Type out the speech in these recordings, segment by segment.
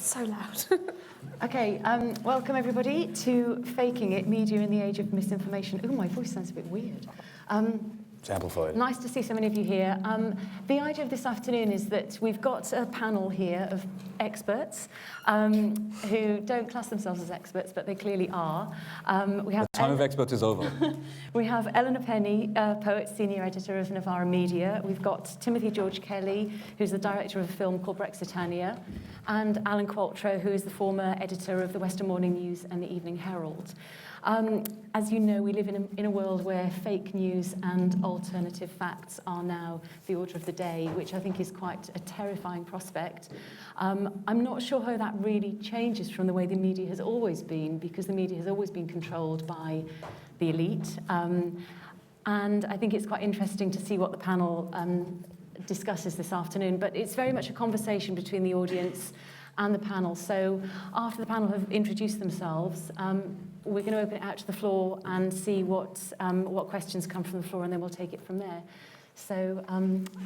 So loud. Okay, welcome everybody to Faking It, Media in the Age of Misinformation. Oh, my voice sounds a bit weird. It's amplified. Nice to see so many of you here. The idea of this afternoon is that we've got a panel here of experts who don't class themselves as experts, but they clearly are. We have the time of experts is over. We have Eleanor Penny, poet, senior editor of Novara Media. We've got Timothy George Kelly, who's the director of a film called Brexitannia, and Alan Qualtrough, who is the former editor of the Western Morning News and the Evening Herald. As you know, we live in a world where fake news and alternative facts are now the order of the day, which I think is quite a terrifying prospect. I'm not sure how that really changes from the way the media has always been, because the media has always been controlled by the elite. And I think it's quite interesting to see what the panel discusses this afternoon, but it's very much a conversation between the audience and the panel. So after the panel have introduced themselves, we're going to open it out to the floor and see what questions come from the floor, and then we'll take it from there. So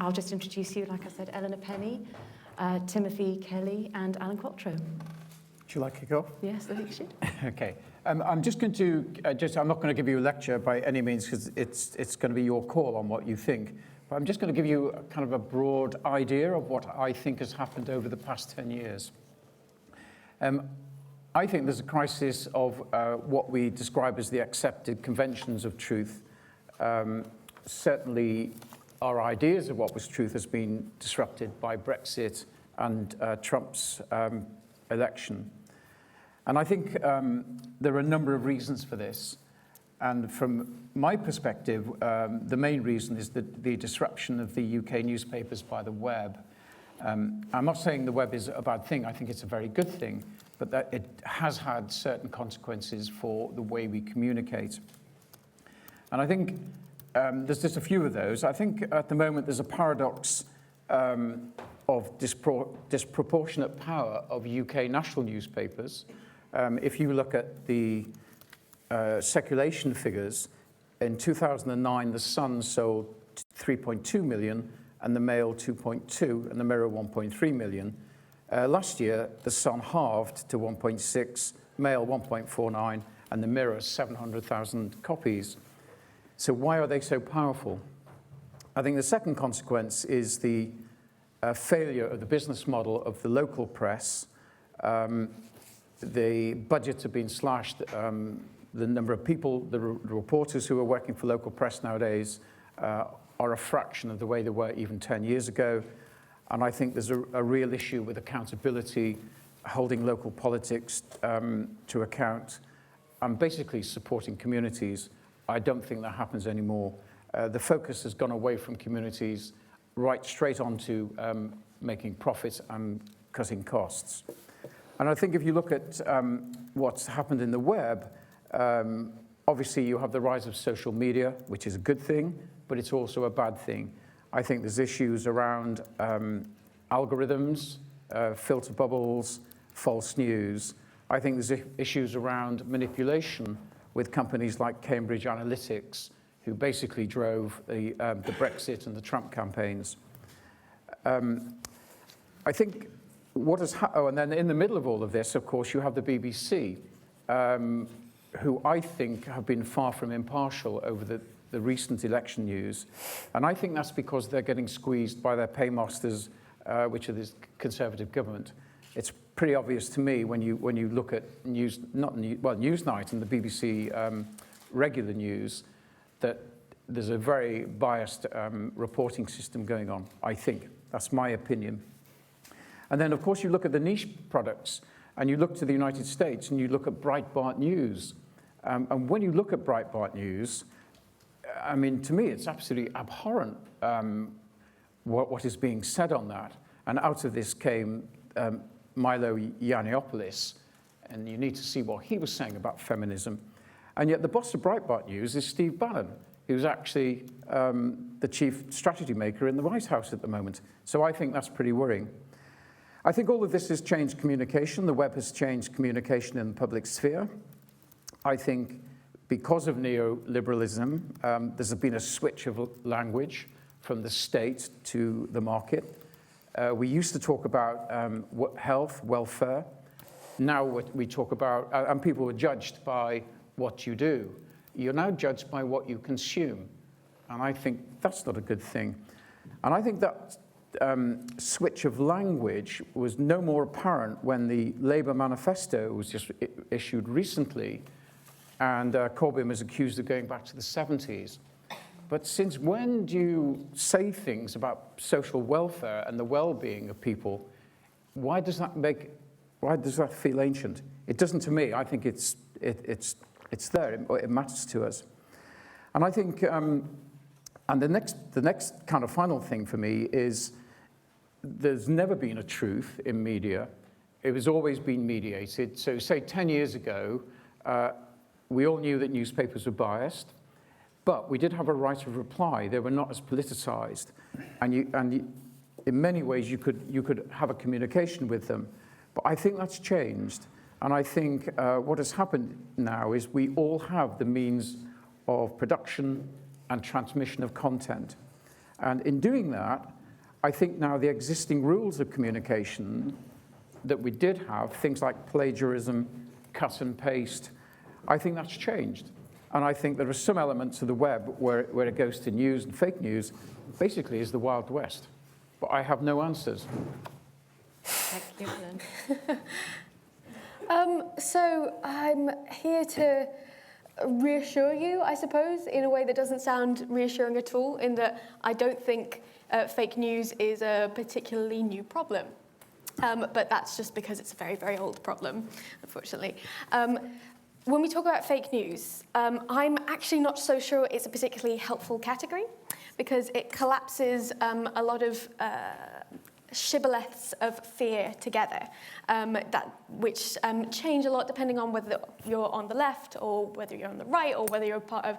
I'll just introduce you, like I said, Eleanor Penny, Timothy Kelly, and Alan Qualtrough. Would you like to kick off? Yes, I think you should. Okay. I'm just going to, I'm not going to give you a lecture by any means, because it's going to be your call on what you think. But I'm just going to give you a kind of a broad idea of what I think has happened over the past 10 years. I think there's a crisis of what we describe as the accepted conventions of truth. Certainly, our ideas of what was truth has been disrupted by Brexit and Trump's election. And I think there are a number of reasons for this. And from my perspective, the main reason is the disruption of the UK newspapers by the web. I'm not saying the web is a bad thing. I think it's a very good thing, but that it has had certain consequences for the way we communicate. And I think there's just a few of those. I think at the moment there's a paradox of disproportionate power of UK national newspapers. If you look at the circulation figures, in 2009, The Sun sold 3.2 million, and the Mail 2.2, and the Mirror 1.3 million. Last year, The Sun halved to 1.6, Mail 1.49, and the Mirror 700,000 copies. So why are they so powerful? I think the second consequence is the failure of the business model of the local press. The budgets have been slashed. The number of people, the reporters who are working for local press nowadays are a fraction of the way they were even 10 years ago. And I think there's a real issue with accountability, holding local politics to account, and basically supporting communities. I don't think that happens anymore. The focus has gone away from communities right straight onto making profits and cutting costs. And I think if you look at what's happened in the web, obviously you have the rise of social media, which is a good thing, but it's also a bad thing. I think there's issues around algorithms, filter bubbles, false news. I think there's issues around manipulation with companies like Cambridge Analytics, who basically drove the Brexit and the Trump campaigns. I think what has and then in the middle of all of this, of course, you have the BBC, who I think have been far from impartial over the recent election news. And I think that's because they're getting squeezed by their paymasters, which are this Conservative government. It's pretty obvious to me when you look at Newsnight and the BBC regular news, that there's a very biased reporting system going on, I think. That's my opinion. And then, of course, you look at the niche products, and you look to the United States, and you look at Breitbart News. And when you look at Breitbart News, I mean, to me, it's absolutely abhorrent what is being said on that. And out of this came Milo Yiannopoulos, and you need to see what he was saying about feminism. And yet the boss of Breitbart News is Steve Bannon, who's actually the chief strategy maker in the White House at the moment. So I think that's pretty worrying. I think all of this has changed communication. The web has changed communication in the public sphere. I think because of neoliberalism, there's been a switch of language from the state to the market. We used to talk about health, welfare. Now we talk about, and people were judged by what you do. You're now judged by what you consume. And I think that's not a good thing. And I think that switch of language was no more apparent when the Labour manifesto was just issued recently, and Corbyn was accused of going back to the 70s. But since when do you say things about social welfare and the well-being of people? Why does that feel ancient? It doesn't to me. I think it's there. It matters to us. And I think, and the next kind of final thing for me is there's never been a truth in media. It has always been mediated. So say 10 years ago, we all knew that newspapers were biased, but we did have a right of reply. They were not as politicized. And in many ways, you could have a communication with them. But I think that's changed. And I think what has happened now is we all have the means of production and transmission of content. And in doing that, I think now the existing rules of communication that we did have, things like plagiarism, cut and paste, I think that's changed. And I think there are some elements of the web where it goes to news and fake news, basically is the Wild West. But I have no answers. Thank you, Alan. So I'm here to reassure you, I suppose, in a way that doesn't sound reassuring at all, in that I don't think fake news is a particularly new problem. But that's just because it's a very, very old problem, unfortunately. When we talk about fake news, I'm actually not so sure it's a particularly helpful category, because it collapses a lot of shibboleths of fear together, which change a lot depending on whether you're on the left or whether you're on the right or whether you're part of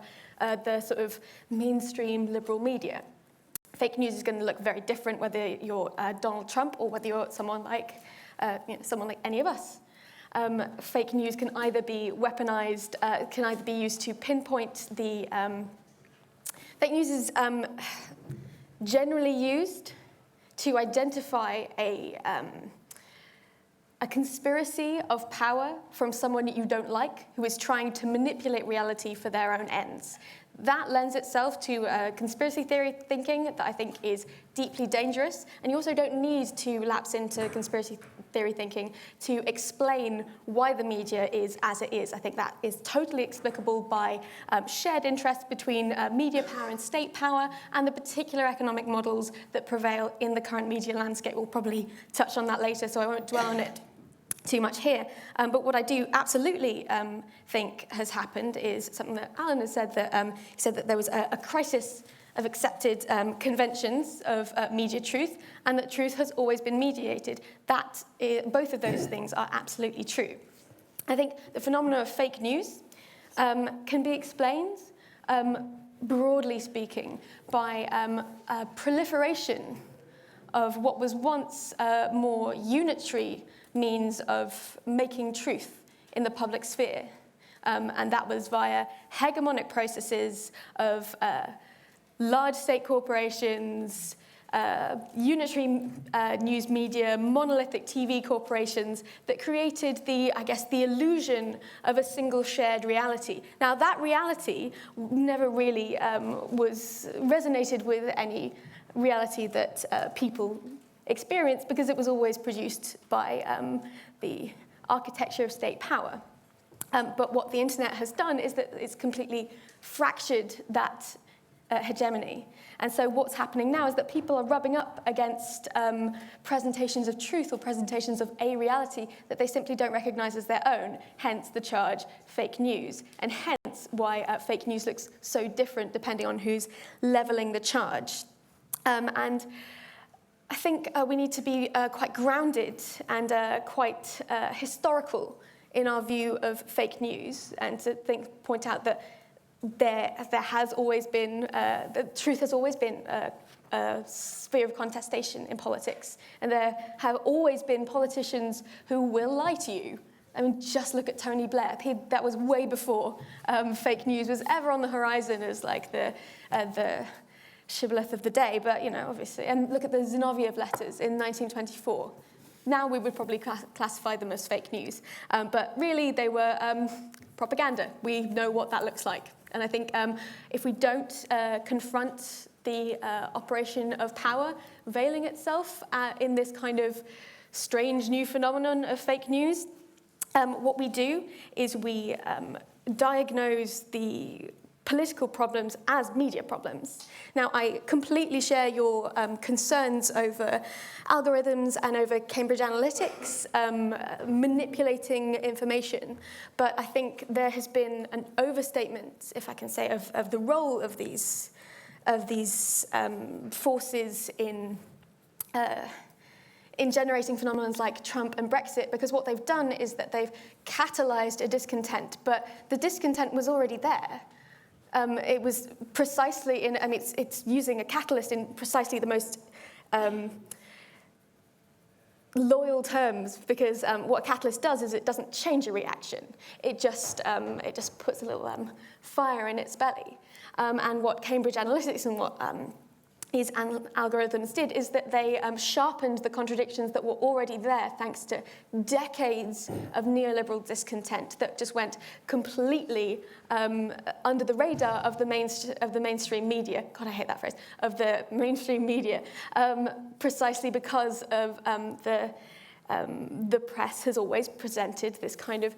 the sort of mainstream liberal media. Fake news is going to look very different whether you're Donald Trump or whether you're someone like any of us. Fake news can either be weaponized, can either be used to pinpoint the... fake news is generally used to identify a conspiracy of power from someone that you don't like, who is trying to manipulate reality for their own ends. That lends itself to conspiracy theory thinking that I think is deeply dangerous. And you also don't need to lapse into conspiracy theory thinking to explain why the media is as it is. I think that is totally explicable by shared interest between media power and state power and the particular economic models that prevail in the current media landscape. We'll probably touch on that later, so I won't dwell on it too much here. But what I do absolutely think has happened is something that Alan has said, that he said that there was a crisis of accepted conventions of media truth, and that truth has always been mediated. Both of those things are absolutely true. I think the phenomenon of fake news can be explained, broadly speaking, by a proliferation of what was once more unitary means of making truth in the public sphere. And that was via hegemonic processes of large state corporations, unitary news media, monolithic TV corporations that created the illusion of a single shared reality. Now, that reality never really resonated with any reality that people experience, because it was always produced by the architecture of state power. But what the internet has done is that it's completely fractured that hegemony. And so what's happening now is that people are rubbing up against presentations of truth or presentations of a reality that they simply don't recognize as their own, hence the charge fake news, and hence why fake news looks so different depending on who's leveling the charge. And I think we need to be quite grounded and quite historical in our view of fake news, and to point out that there has always been, the truth has always been a sphere of contestation in politics, and there have always been politicians who will lie to you. I mean, just look at Tony Blair. That was way before fake news was ever on the horizon as like the shibboleth of the day, but, obviously, and look at the Zinoviev letters in 1924. Now we would probably classify them as fake news, but really they were propaganda. We know what that looks like. And I think if we don't confront the operation of power veiling itself in this kind of strange new phenomenon of fake news, what we do is we diagnose the political problems as media problems. Now, I completely share your concerns over algorithms and over Cambridge Analytics manipulating information, but I think there has been an overstatement, if I can say, of the role of these forces in generating phenomena like Trump and Brexit, because what they've done is that they've catalyzed a discontent, but the discontent was already there. It was precisely it's using a catalyst in precisely the most loyal terms, because what a catalyst does is it doesn't change a reaction. It just puts a little fire in its belly. And what Cambridge Analytics and what these algorithms did is that they sharpened the contradictions that were already there thanks to decades of neoliberal discontent that just went completely under the radar of the mainstream media. God, I hate that phrase. Of the mainstream media, precisely because of the press has always presented this kind of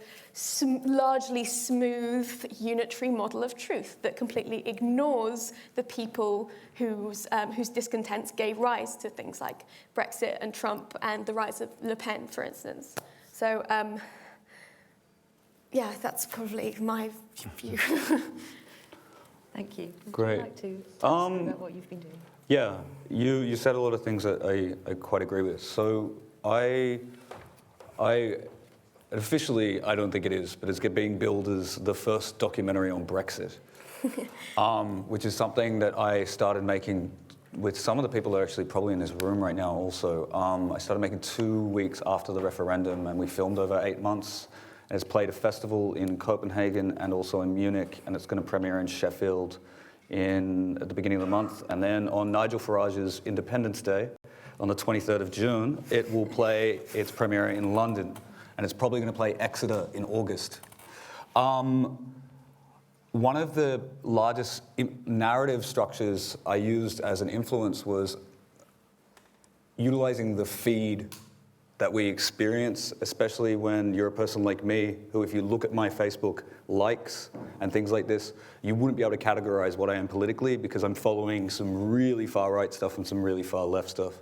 largely smooth, unitary model of truth that completely ignores the people whose discontents gave rise to things like Brexit and Trump and the rise of Le Pen, for instance. So, yeah, that's probably my view. Thank you. Great. Would you like to tell us about what you've been doing? Yeah, you said a lot of things that I quite agree with. So I officially, I don't think it is, but it's being billed as the first documentary on Brexit, which is something that I started making with some of the people that are actually probably in this room right now also. I started making 2 weeks after the referendum, and we filmed over 8 months. And it's played a festival in Copenhagen and also in Munich, and it's going to premiere in Sheffield at the beginning of the month. And then on Nigel Farage's Independence Day, on the 23rd of June, it will play its premiere in London, and it's probably going to play Exeter in August. One of the largest narrative structures I used as an influence was utilizing the feed that we experience, especially when you're a person like me, who if you look at my Facebook likes and things like this, you wouldn't be able to categorize what I am politically because I'm following some really far right stuff and some really far left stuff.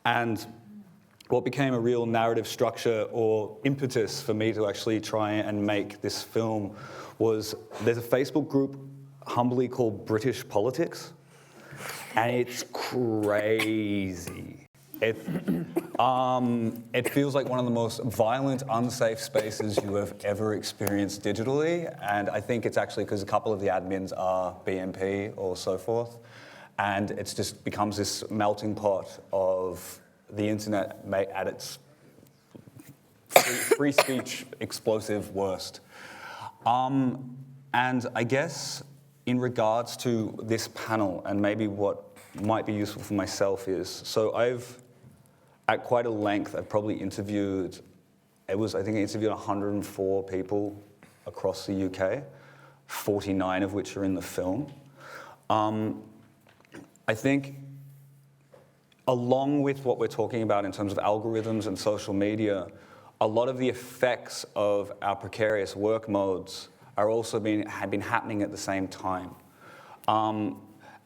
And what became a real narrative structure or impetus for me to actually try and make this film was there's a Facebook group humbly called British Politics, and it's crazy. It feels like one of the most violent, unsafe spaces you have ever experienced digitally, and I think it's actually because a couple of the admins are BNP or so forth, and it just becomes this melting pot of the internet at its free speech explosive worst. And I guess in regards to this panel, and maybe what might be useful for myself is, so at quite a length, I've probably interviewed, I think I interviewed 104 people across the UK, 49 of which are in the film. I think along with what we're talking about in terms of algorithms and social media, a lot of the effects of our precarious work modes are also have been happening at the same time.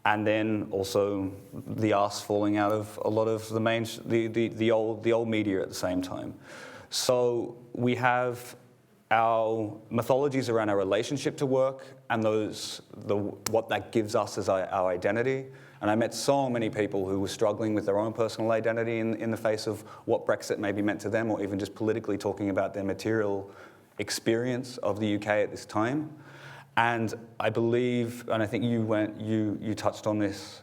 And then also the arse falling out of a lot of the old media at the same time. So we have our mythologies around our relationship to work and what that gives us as our identity. And I met so many people who were struggling with their own personal identity in the face of what Brexit maybe meant to them, or even just politically talking about their material experience of the UK at this time. And I believe, and I think you touched on this,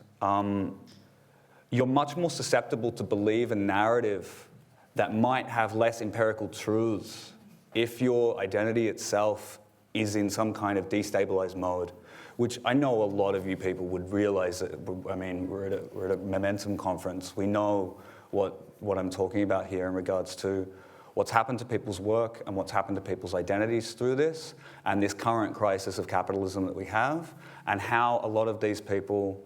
you're much more susceptible to believe a narrative that might have less empirical truths if your identity itself is in some kind of destabilized mode, which I know a lot of you people would realize that, I mean, we're at a momentum conference. We know what I'm talking about here in regards to what's happened to people's work and what's happened to people's identities through this, and this current crisis of capitalism that we have, and how a lot of these people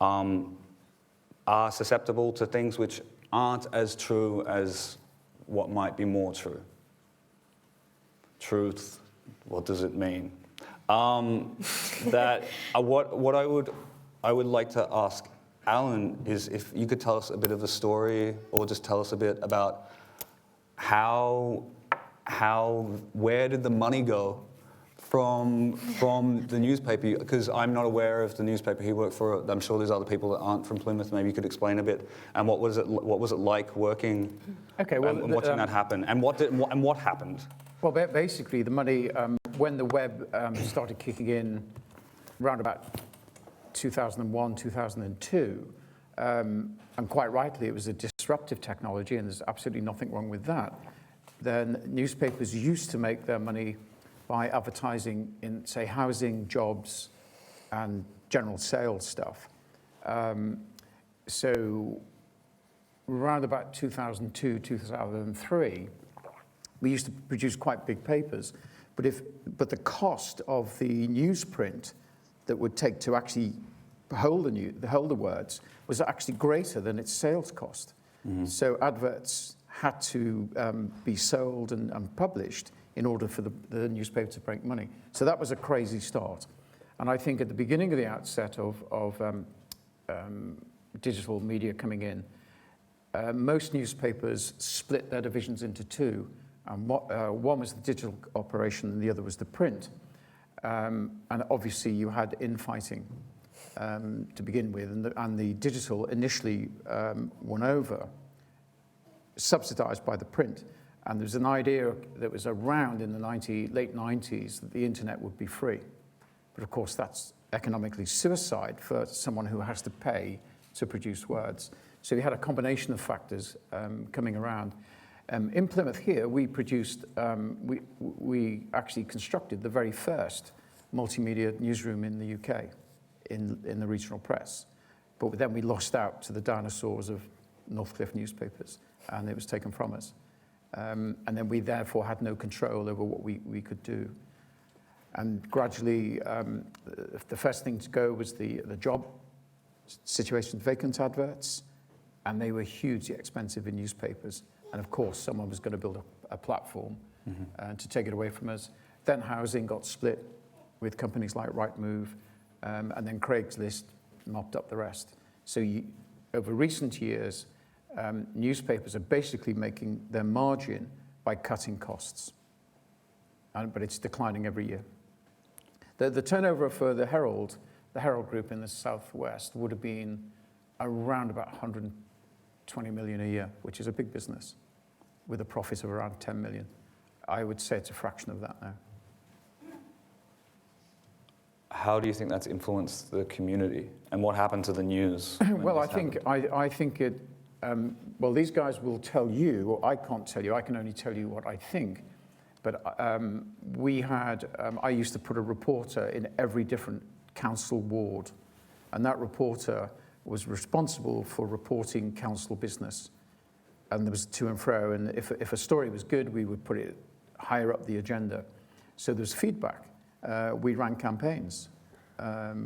are susceptible to things which aren't as true as what might be more true. Truth, what does it mean? What I would like to ask Alan is if you could tell us a bit of the story, or just tell us a bit about where did the money go from the newspaper? Because I'm not aware of the newspaper he worked for. I'm sure there's other people that aren't from Plymouth. Maybe you could explain a bit. And what was it like working? Okay, well, and watching that happen? And what happened? Well, basically, the money, when the web started kicking in around about 2001, 2002, and quite rightly, it was a disruptive technology, and there's absolutely nothing wrong with that. Then newspapers used to make their money by advertising in, say, housing, jobs, and general sales stuff. So around about 2002, 2003, we used to produce quite big papers, but the cost of the newsprint that would take to actually hold the words was actually greater than its sales cost. Mm-hmm. So adverts had to be sold and published in order for the newspaper to make money. So that was a crazy start. And I think at the beginning of the outset of digital media coming in, most newspapers split their divisions into two. And one was the digital operation and the other was the print. And obviously you had infighting to begin with, and the digital initially won over, subsidized by the print. And there was an idea that was around in the late 90s that the internet would be free. But of course that's economically suicide for someone who has to pay to produce words. So we had a combination of factors coming around. In Plymouth here, we produced, we actually constructed the very first multimedia newsroom in the UK, in the regional press. But then we lost out to the dinosaurs of Northcliffe newspapers, and it was taken from us. And then we therefore had no control over what we could do. And gradually, the first thing to go was the job situation, vacant adverts, and they were hugely expensive in newspapers. And of course, someone was going to build a platform to take it away from us. Then housing got split with companies like Rightmove, and then Craigslist mopped up the rest. So over recent years, newspapers are basically making their margin by cutting costs. But it's declining every year. The turnover for the Herald Group in the Southwest would have been around about 120 million a year, which is a big business, with a profit of around 10 million. I would say it's a fraction of that now. How do you think that's influenced the community, and what happened to the news? Well, I think it. Well, these guys will tell you, or I can't tell you. I can only tell you what I think. But I used to put a reporter in every different council ward, and that reporter was responsible for reporting council business. And there was to and fro, and if a story was good, we would put it higher up the agenda. So there's feedback. We ran campaigns, a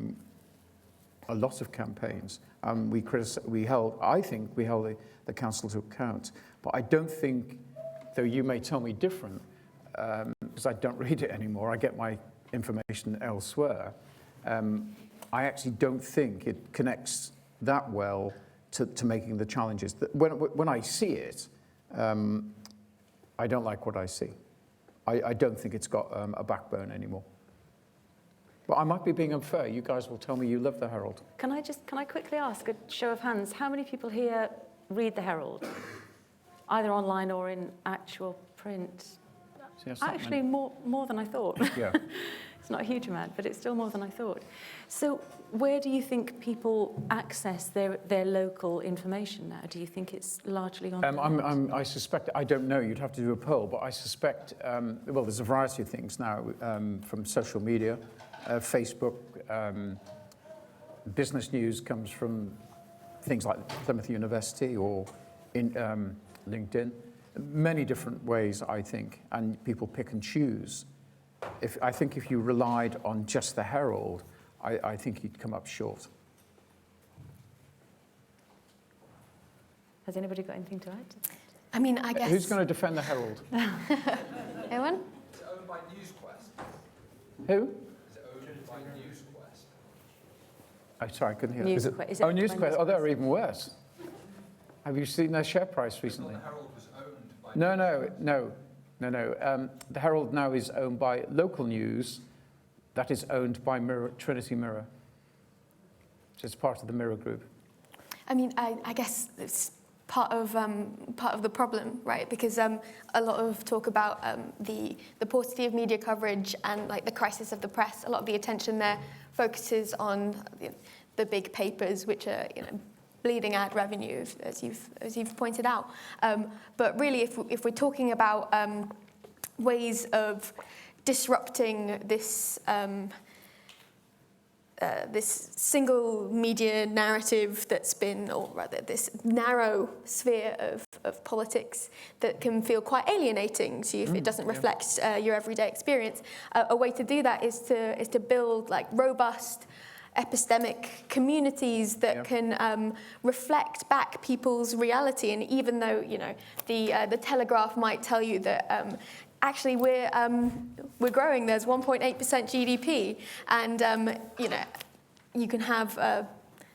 lot of campaigns. I think we held the council to account. But I don't think, though you may tell me different, because I don't read it anymore, I get my information elsewhere, I actually don't think it connects that well to making the challenges. When I see it, I don't like what I see. I don't think it's got a backbone anymore. But I might be being unfair. You guys will tell me you love the Herald. Can I quickly ask a show of hands? How many people here read the Herald, either online or in actual print? Yes, actually, more than I thought. Yeah. It's not a huge amount, but it's still more than I thought. So where do you think people access their local information now? Do you think it's largely on I suspect, I don't know, you'd have to do a poll, but I suspect, well, there's a variety of things now, from social media, Facebook, business news comes from things like Plymouth University or in LinkedIn. Many different ways, I think, and people pick and choose. I think if you relied on just the Herald, I think you'd come up short. Has anybody got anything to add? I mean, I guess... Who's going to defend the Herald? Anyone? Is it owned by NewsQuest? Who? Is it owned by NewsQuest? Oh, sorry, I couldn't hear. NewsQuest. Is it owned by NewsQuest. Oh, they're even worse. Have you seen their share price recently? The Herald was owned by... No. The Herald now is owned by Local News. That is owned by Trinity Mirror. So it's part of the Mirror Group. I mean, I guess it's part of the problem, right? Because a lot of talk about the paucity of media coverage and like the crisis of the press. A lot of the attention there focuses on the big papers, which are bleeding ad revenue, as you've pointed out. But really, if we're talking about ways of disrupting this this single media narrative that's been, or rather this narrow sphere of politics that can feel quite alienating to you if it doesn't reflect your everyday experience. A way to do that is to build like robust epistemic communities that can reflect back people's reality. And even though the Telegraph might tell you that actually we're growing, there's 1.8% GDP, and you can have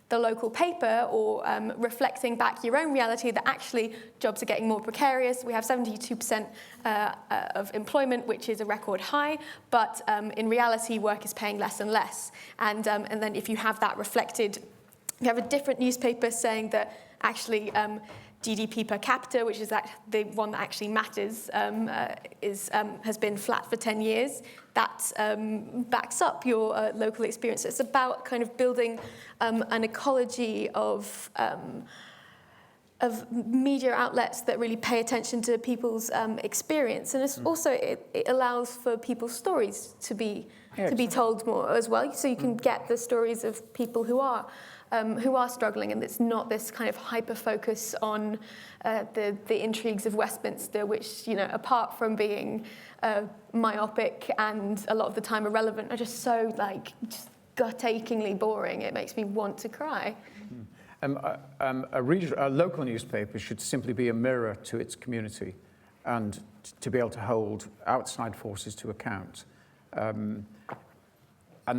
the local paper or reflecting back your own reality that actually jobs are getting more precarious. We have 72% of employment, which is a record high, but in reality, work is paying less and less. And then if you have that reflected, you have a different newspaper saying that actually GDP per capita, which is the one that actually matters, has been flat for 10 years. That backs up your local experience. So it's about kind of building an ecology of media outlets that really pay attention to people's experience, and it's also it allows for people's stories to be told more as well. So you can get the stories of people who are struggling, and it's not this kind of hyper focus on the intrigues of Westminster, which apart from being myopic and a lot of the time irrelevant, are just so just gut-achingly boring. It makes me want to cry. A local newspaper should simply be a mirror to its community, and to be able to hold outside forces to account. And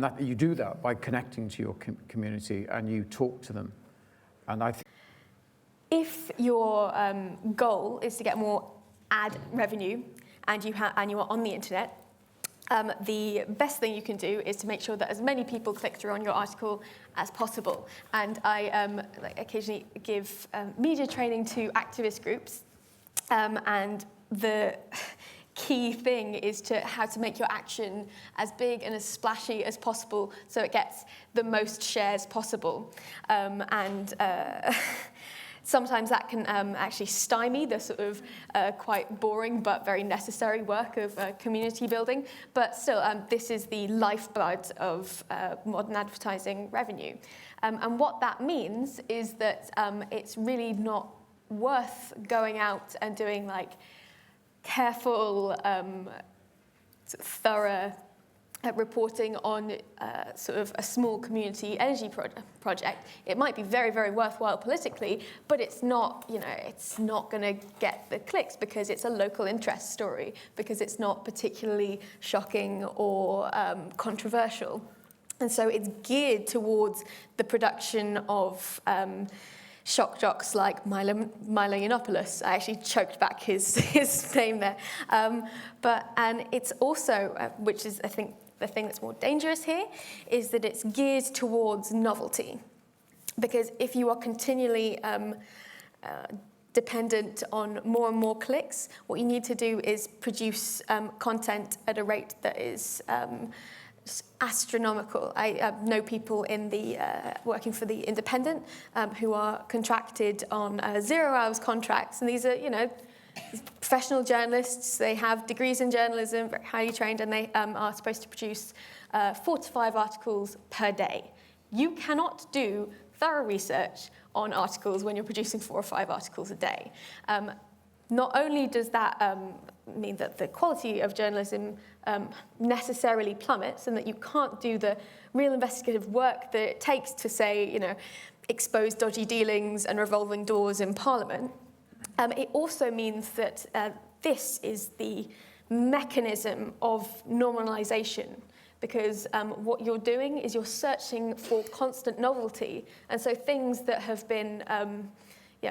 that you do that by connecting to your community and you talk to them. And I think if your goal is to get more ad revenue and you are on the internet, the best thing you can do is to make sure that as many people click through on your article as possible. And I occasionally give media training to activist groups, and the key thing is how to make your action as big and as splashy as possible so it gets the most shares possible. Sometimes that can actually stymie the sort of quite boring but very necessary work of community building. But still, this is the lifeblood of modern advertising revenue. And what that means is that it's really not worth going out and doing careful, thorough reporting on sort of a small community energy project. It might be very, very worthwhile politically, but it's not, it's not going to get the clicks because it's a local interest story, because it's not particularly shocking or controversial. And so it's geared towards the production of shock jocks like Milo Yiannopoulos. I actually choked back his name there. And it's also, which is, I think, the thing that's more dangerous here, is that it's geared towards novelty. Because if you are continually dependent on more and more clicks, what you need to do is produce content at a rate that is astronomical. I know people in the working for the Independent who are contracted on 0 hours contracts, and these are professional journalists. They have degrees in journalism, very highly trained, and they are supposed to produce 4 to 5 articles per day. You cannot do thorough research on articles when you're producing 4 or 5 articles a day. Not only does that mean that the quality of journalism necessarily plummets, and that you can't do the real investigative work that it takes to, say, expose dodgy dealings and revolving doors in Parliament, it also means that this is the mechanism of normalisation. Because what you're doing is you're searching for constant novelty. And so things that have been,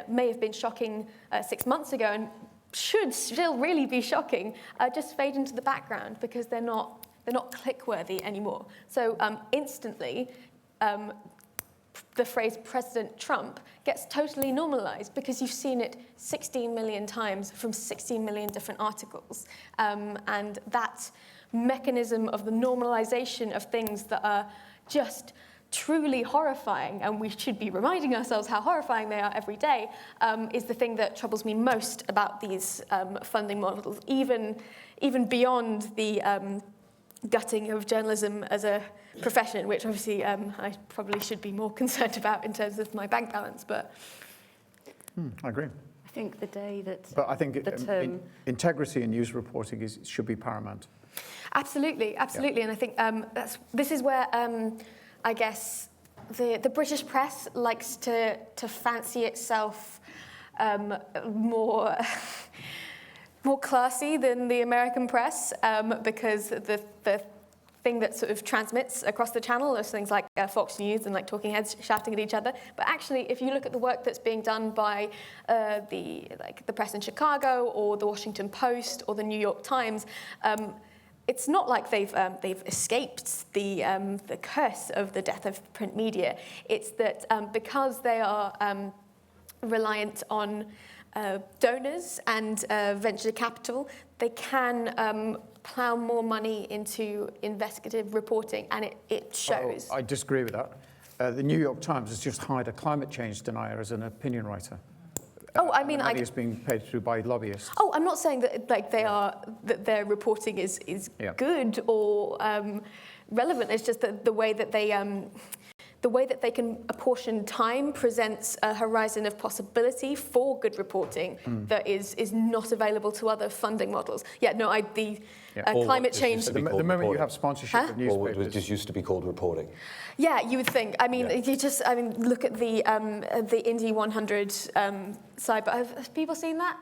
may have been shocking 6 months ago and should still really be shocking, just fade into the background because they're not click-worthy anymore. So instantly, the phrase President Trump gets totally normalized because you've seen it 16 million times from 16 million different articles. And that mechanism of the normalization of things that are just truly horrifying, and we should be reminding ourselves how horrifying they are every day, is the thing that troubles me most about these funding models, even beyond the gutting of journalism as a profession, which obviously I probably should be more concerned about in terms of my bank balance. But I agree. I think the day that But I think the term... integrity in news reporting should be paramount. Absolutely. Yeah. And I think this is where I guess the British press likes to fancy itself more classy than the American press, because the thing that sort of transmits across the channel is things like Fox News and like talking heads shouting at each other. But actually, if you look at the work that's being done by the press in Chicago or the Washington Post or the New York Times, it's not like they've escaped the curse of the death of print media. It's that because they are reliant on donors and venture capital, they can plough more into into investigative reporting, and it shows. I disagree with that. The New York Times has just hired a climate change denier as an opinion writer. I mean, money is being paid through by lobbyists. I'm not saying that that their reporting is good or relevant. It's just that the way that they can apportion time presents a horizon of possibility for good reporting that is not available to other funding models. Climate change. The moment you have sponsorship of newspapers, it just used to be called reporting. Yeah, you would think. I mean, look at the Indy 100 side. But have people seen that?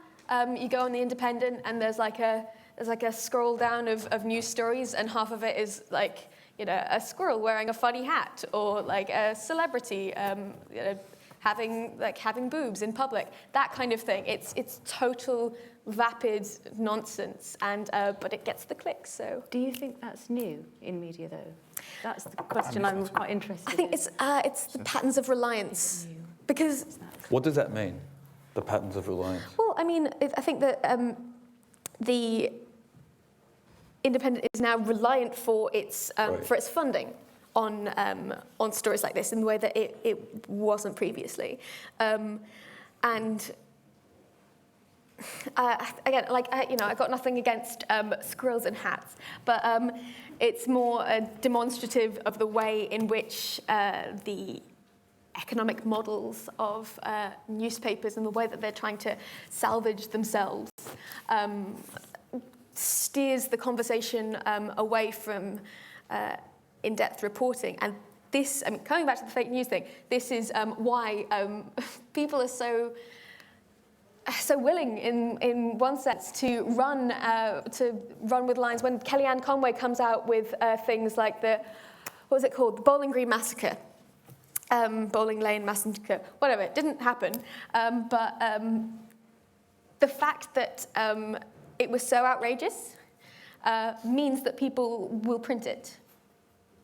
You go on the Independent, and there's like a scroll down of news stories, and half of it is like, a squirrel wearing a funny hat, or like a celebrity, having boobs in public, that kind of thing. It's total vapid nonsense, and but it gets the clicks. So, do you think that's new in media, though? That's the question I'm quite interested in. I think it's the patterns of reliance, because. What does that mean? The patterns of reliance. Well, I mean, I think that the Independent is now reliant for its funding on stories like this in the way that it wasn't previously, and again, I got nothing against squirrels and hats, but it's more demonstrative of the way in which the economic models of newspapers and the way that they're trying to salvage themselves steers the conversation away from in-depth reporting. And this, coming back to the fake news thing, this is why people are so willing, in one sense, to run with lines. When Kellyanne Conway comes out with things like the Bowling Green Massacre, Bowling Lane Massacre, whatever, it didn't happen. But the fact that it was so outrageous means that people will print it,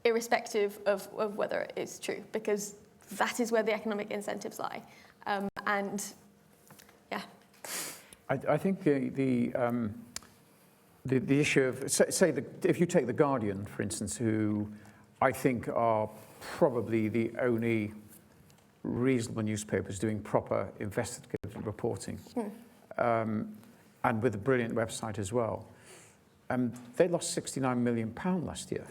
irrespective of whether it is true, because that is where the economic incentives lie. And yeah. I think the issue of, if you take The Guardian, for instance, who I think are probably the only reasonable newspapers doing proper investigative reporting. and with a brilliant website as well. They lost £69 million last year,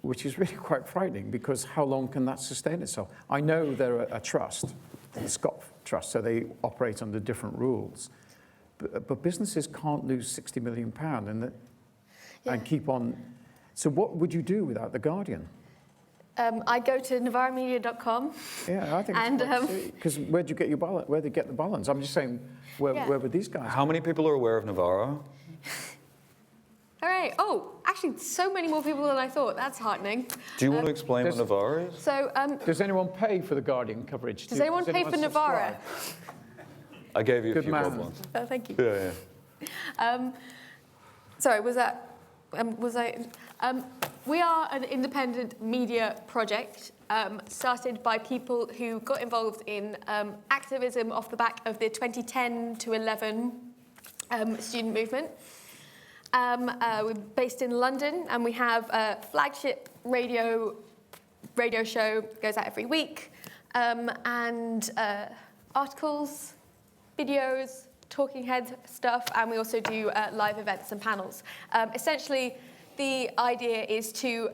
which is really quite frightening, because how long can that sustain itself? I know they're a trust, the Scott Trust, so they operate under different rules. But businesses can't lose £60 million and keep on. So what would you do without The Guardian? I go to novaramedia.com. Yeah, I think because where do you get your balance? Where do you get the balance? I'm just saying, where would these guys? How many people are aware of Novara? Hooray! Oh, actually, so many more people than I thought. That's heartening. Do you want to explain what Novara is? So, does anyone pay for The Guardian coverage? Does anyone pay for Novara? I gave you a Good few man. bob ones. Oh, thank you. Yeah. Sorry, was that? We are an independent media project started by people who got involved in activism off the back of the 2010 to 11 student movement. We're based in London, and we have a flagship radio show, goes out every week, and articles, videos, talking head stuff, and we also do live events and panels. Essentially, the idea is to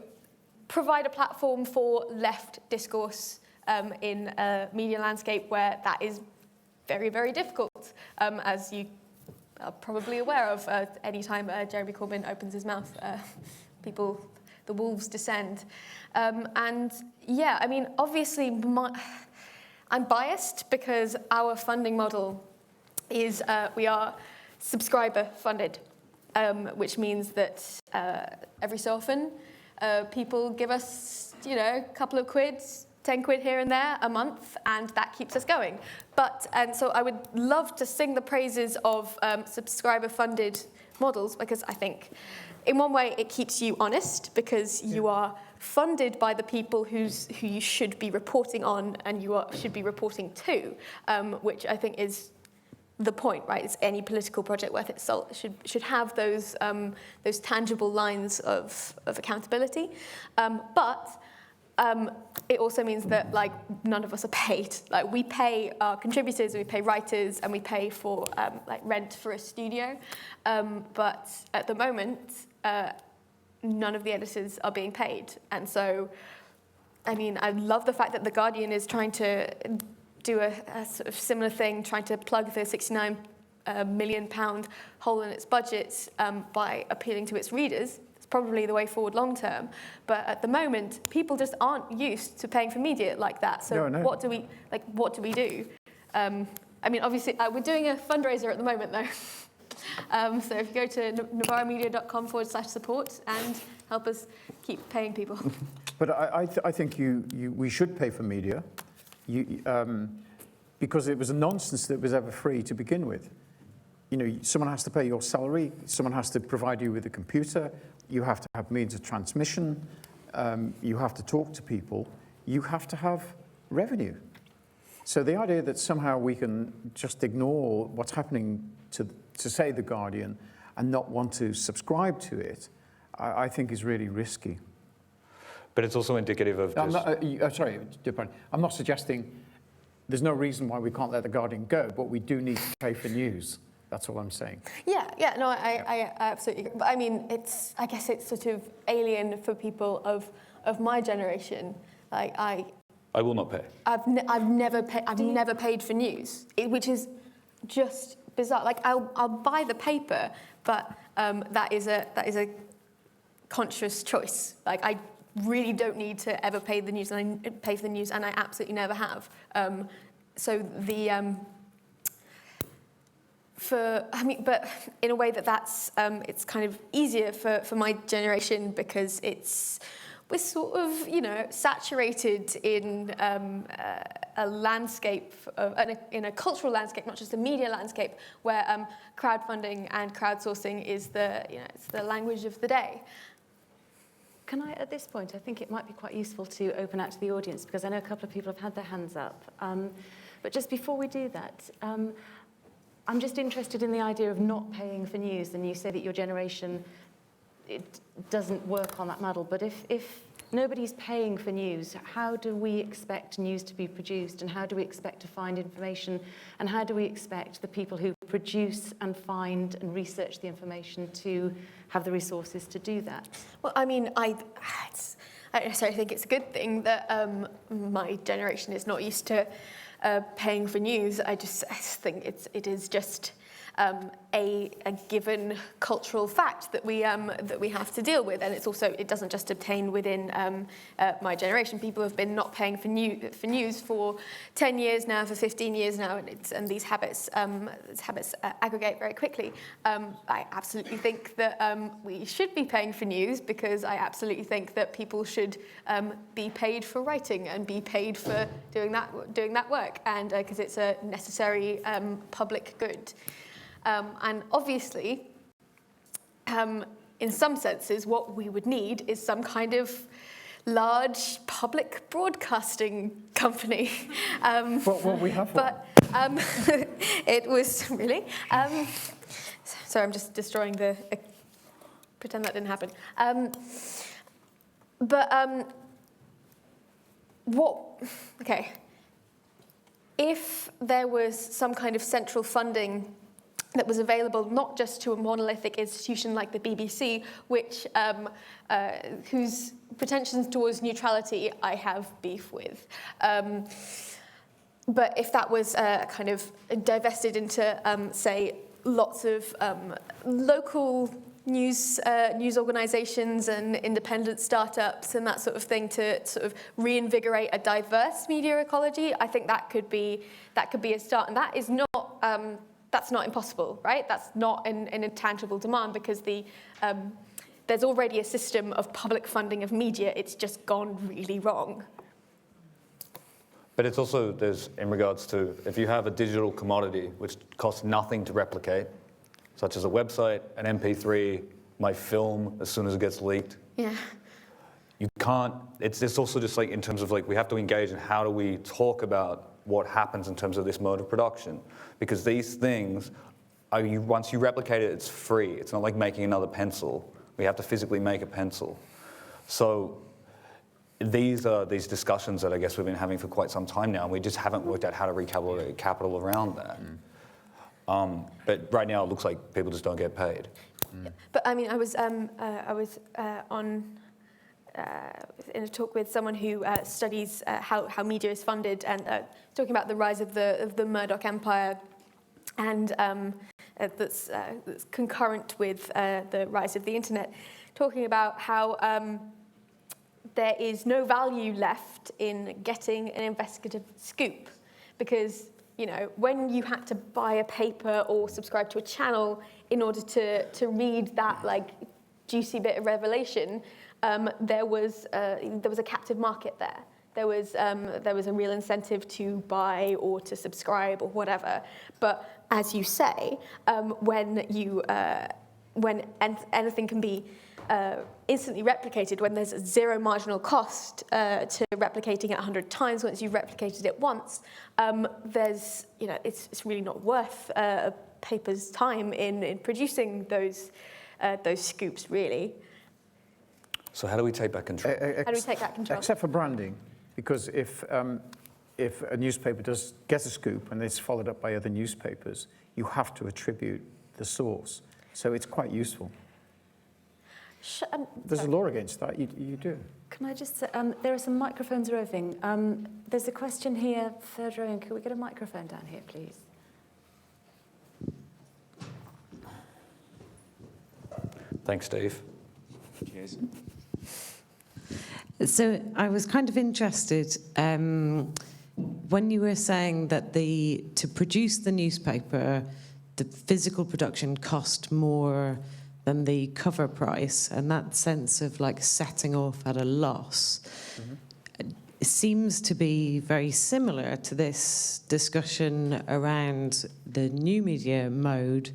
provide a platform for left discourse in a media landscape where that is very, very difficult, as you are probably aware of. Any time Jeremy Corbyn opens his mouth, the wolves descend. And yeah, I mean, obviously, I'm biased because our funding model is we are subscriber funded, which means that every so often people give us, a couple of quid, 10 quid here and there a month, and that keeps us going. And so I would love to sing the praises of subscriber funded models, because I think in one way it keeps you honest, because you are funded by the people who you should be reporting on and should be reporting to, which I think is the point, right? It's any political project worth its salt should have those tangible lines of accountability. But it also means that none of us are paid. We pay our contributors, we pay writers, and we pay for rent for a studio. But at the moment, none of the editors are being paid. And so, I mean, I love the fact that The Guardian is trying to do a sort of similar thing, trying to plug the £69 million hole in its budget by appealing to its readers. It's probably the way forward long term. But at the moment, people just aren't used to paying for media like that. So No. what do we do? I mean, obviously, we're doing a fundraiser at the moment, though. So if you go to novaramedia.com/support and help us keep paying people. But I think we should pay for media. Because it was a nonsense that it was ever free to begin with. Someone has to pay your salary, someone has to provide you with a computer, you have to have means of transmission, you have to talk to people, you have to have revenue. So the idea that somehow we can just ignore what's happening to say The Guardian and not want to subscribe to it, I think is really risky. But it's also indicative of just... I'm not suggesting there's no reason why we can't let The Guardian go, but we do need to pay for news. That's all I'm saying. Yeah, no, I absolutely agree. But I mean, I guess it's sort of alien for people of my generation. I will not pay. I've never paid for news, which is just bizarre. I'll buy the paper, but that is a conscious choice. I really don't need to ever pay for the news, and I absolutely never have. But in a way that's it's kind of easier for my generation, because we're sort of saturated in a landscape in a cultural landscape, not just a media landscape, where crowdfunding and crowdsourcing is it's the language of the day. Can I, at this point, I think it might be quite useful to open out to the audience, because I know a couple of people have had their hands up. But just before we do that, I'm just interested in the idea of not paying for news. And you say that your generation, it doesn't work on that model. But if nobody's paying for news. How do we expect news to be produced, and how do we expect to find information, and how do we expect the people who produce and find and research the information to have the resources to do that? Well, I mean, I don't necessarily think it's a good thing that my generation is not used to paying for news. I just think it is just a given cultural fact that we have to deal with, and it doesn't just obtain within my generation. People have been not paying for news for 10 years now, for 15 years now, and these habits aggregate very quickly. I absolutely think that we should be paying for news, because I absolutely think that people should be paid for writing and be paid for doing that work, and because it's a necessary public good. And obviously, in some senses, what we would need is some kind of large public broadcasting company. Well, we have one. But it was really... sorry, I'm just destroying the... pretend that didn't happen. Okay. If there was some kind of central funding that was available not just to a monolithic institution like the BBC, whose pretensions towards neutrality I have beef with. But if that was kind of divested into, say, lots of local news organisations and independent startups and that sort of thing to sort of reinvigorate a diverse media ecology, I think that could be a start, and that is not. That's not impossible, right? That's not an intangible demand, because there's already a system of public funding of media. It's just gone really wrong. But it's also, in regards to, if you have a digital commodity which costs nothing to replicate, such as a website, an MP3, my film, as soon as it gets leaked. Yeah. You can't, it's also just like in terms of like, we have to engage in how do we talk about what happens in terms of this mode of production. Because these things, once you replicate it, it's free. It's not like making another pencil. We have to physically make a pencil. So these are these discussions that I guess we've been having for quite some time now, and we just haven't worked out how to recalibrate capital around that. But right now it looks like people just don't get paid. Yeah. But I mean, I was in a talk with someone who studies how media is funded, and talking about the rise of the Murdoch empire, and that's concurrent with the rise of the internet, talking about how there is no value left in getting an investigative scoop, because when you had to buy a paper or subscribe to a channel in order to read that like juicy bit of revelation, there was a captive market there. There was a real incentive to buy or to subscribe or whatever. But as you say, when anything can be instantly replicated, when there's zero marginal cost to replicating it 100 times, once you've replicated it once, it's really not worth a paper's time in producing those scoops, really. So how do we take back control? How do we take that control? Except for branding, because if a newspaper does get a scoop and it's followed up by other newspapers, you have to attribute the source. So it's quite useful. There's a law against that. You do. Can I just say, there are some microphones roving. There's a question here, third row, and can we get a microphone down here, please? Thanks, Steve. Cheers. So I was kind of interested when you were saying that to produce the newspaper, the physical production cost more than the cover price, and that sense of like setting off at a loss. It seems to be very similar to this discussion around the new media mode,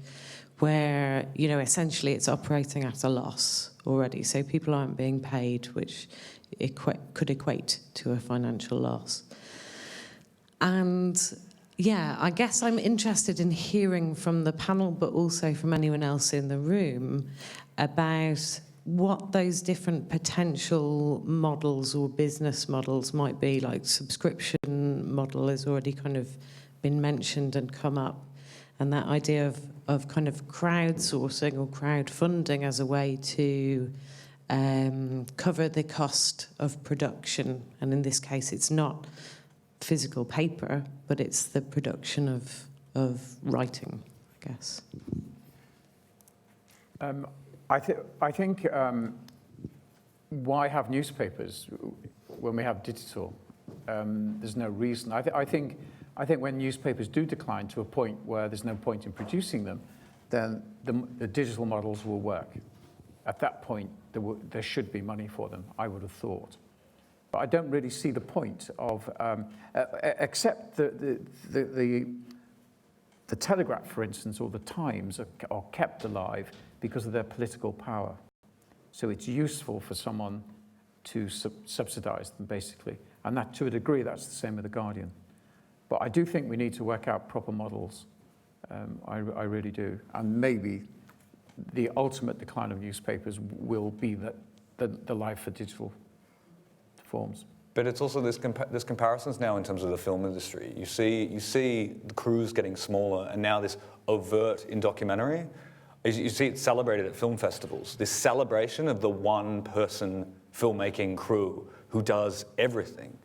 where essentially it's operating at a loss already, so people aren't being paid, which could equate to a financial loss. And yeah, I guess I'm interested in hearing from the panel, but also from anyone else in the room, about what those different potential models or business models might be. Like subscription model has already kind of been mentioned and come up, and that idea of kind of crowdsourcing or crowdfunding as a way to cover the cost of production. And in this case, it's not physical paper, but it's the production of writing, I guess. I think why have newspapers when we have digital? There's no reason. I think when newspapers do decline to a point where there's no point in producing them, then the digital models will work. At that point, there should be money for them, I would have thought. But I don't really see the point of, except the Telegraph, for instance, or the Times are kept alive because of their political power. So it's useful for someone to subsidize them, basically. And that, to a degree, that's the same with the Guardian. But I do think we need to work out proper models. I really do. And maybe the ultimate decline of newspapers will be the life for digital forms. But it's also there's comparisons now in terms of the film industry. You see the crews getting smaller, and now this overt in documentary. You see it celebrated at film festivals. This celebration of the one-person filmmaking crew who does everything,